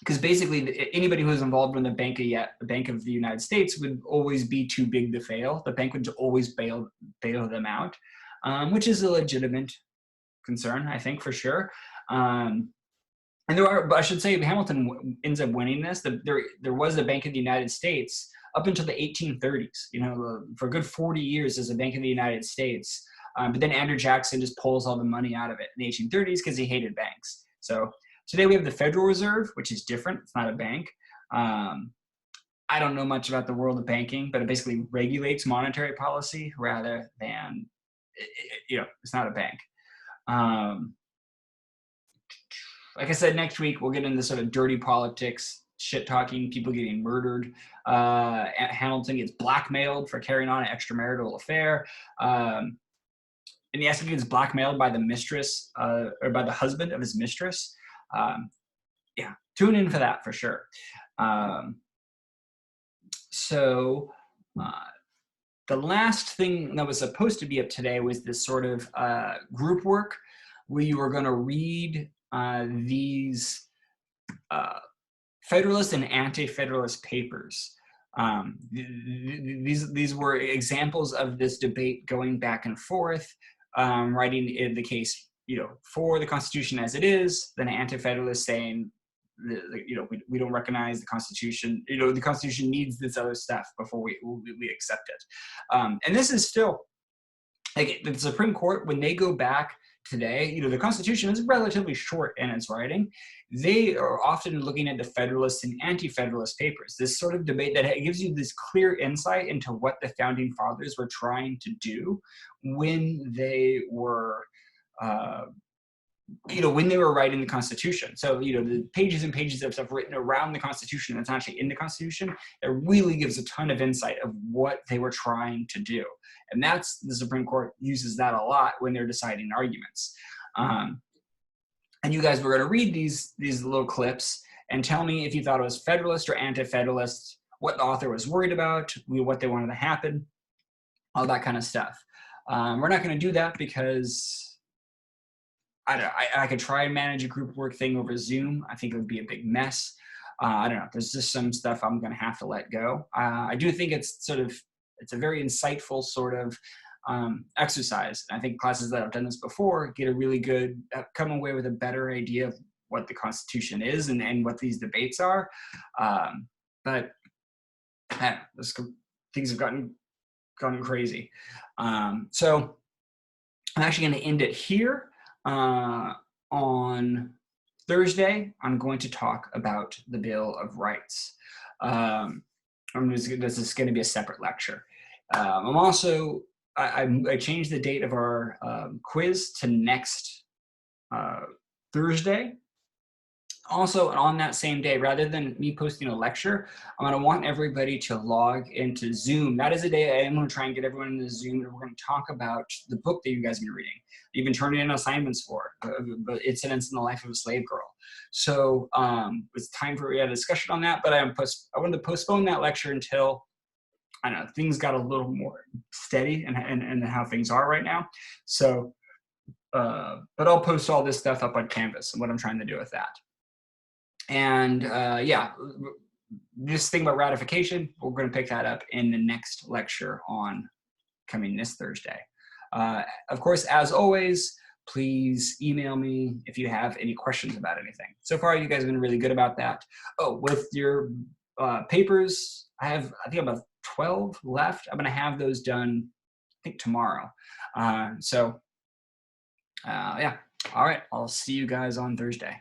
Because basically anybody who was involved in the Bank of the United States would always be too big to fail. The bank would always bail them out, which is a legitimate concern, I think, for sure. And I should say, Hamilton ends up winning this. There was a Bank of the United States up until the 1830s. For a good 40 years as a Bank of the United States. But then Andrew Jackson just pulls all the money out of it in the 1830s because he hated banks. So today we have the Federal Reserve, which is different. It's not a bank. I don't know much about the world of banking, but it basically regulates monetary policy rather than, it's not a bank. Like I said, next week we'll get into sort of dirty politics, shit talking, people getting murdered. Hamilton gets blackmailed for carrying on an extramarital affair. And he actually gets blackmailed by the mistress, or by the husband of his mistress. Yeah, tune in for that for sure. So the last thing that was supposed to be up today was this sort of group work where you were going to read these Federalist and Anti-Federalist papers. These were examples of this debate going back and forth, writing in the case, for the Constitution as it is, then Anti-Federalist saying, we don't recognize the Constitution. The Constitution needs this other stuff before we accept it. And this is still, like, the Supreme Court, when they go back today, the Constitution is relatively short in its writing. They are often looking at the Federalist and Anti-Federalist papers, this sort of debate that gives you this clear insight into what the Founding Fathers were trying to do when they were, when they were writing the Constitution. So, the pages and pages of stuff written around the Constitution that's actually in the Constitution, it really gives a ton of insight of what they were trying to do. And that's, the Supreme Court uses that a lot when they're deciding arguments. And you guys were going to read these little clips and tell me if you thought it was Federalist or Anti-Federalist, what the author was worried about, what they wanted to happen, all that kind of stuff. We're not going to do that because I could try and manage a group work thing over Zoom. I think it would be a big mess. I don't know. There's just some stuff I'm going to have to let go. I do think it's a very insightful sort of exercise. I think classes that have done this before get a really good, come away with a better idea of what the Constitution is and what these debates are. But things have gotten crazy. So I'm actually going to end it here. On Thursday, I'm going to talk about the Bill of Rights. This is going to be a separate lecture. I'm also, I changed the date of our quiz to next Thursday. Also, on that same day, rather than me posting a lecture, I'm going to want everybody to log into Zoom. That is a day I am going to try and get everyone into Zoom, and we're going to talk about the book that you guys have been reading. You've been turning in assignments for, Incidents in the Life of a Slave Girl. So it's time for a discussion on that, but I wanted to postpone that lecture until, I don't know, things got a little more steady and how things are right now. So, but I'll post all this stuff up on Canvas and what I'm trying to do with that. And yeah, this thing about ratification, we're going to pick that up in the next lecture coming this Thursday. Of course, as always, please email me if you have any questions about anything. So far, you guys have been really good about that. Oh, with your papers, I think about 12 left. I'm going to have those done, I think, tomorrow. So Yeah. All right. I'll see you guys on Thursday.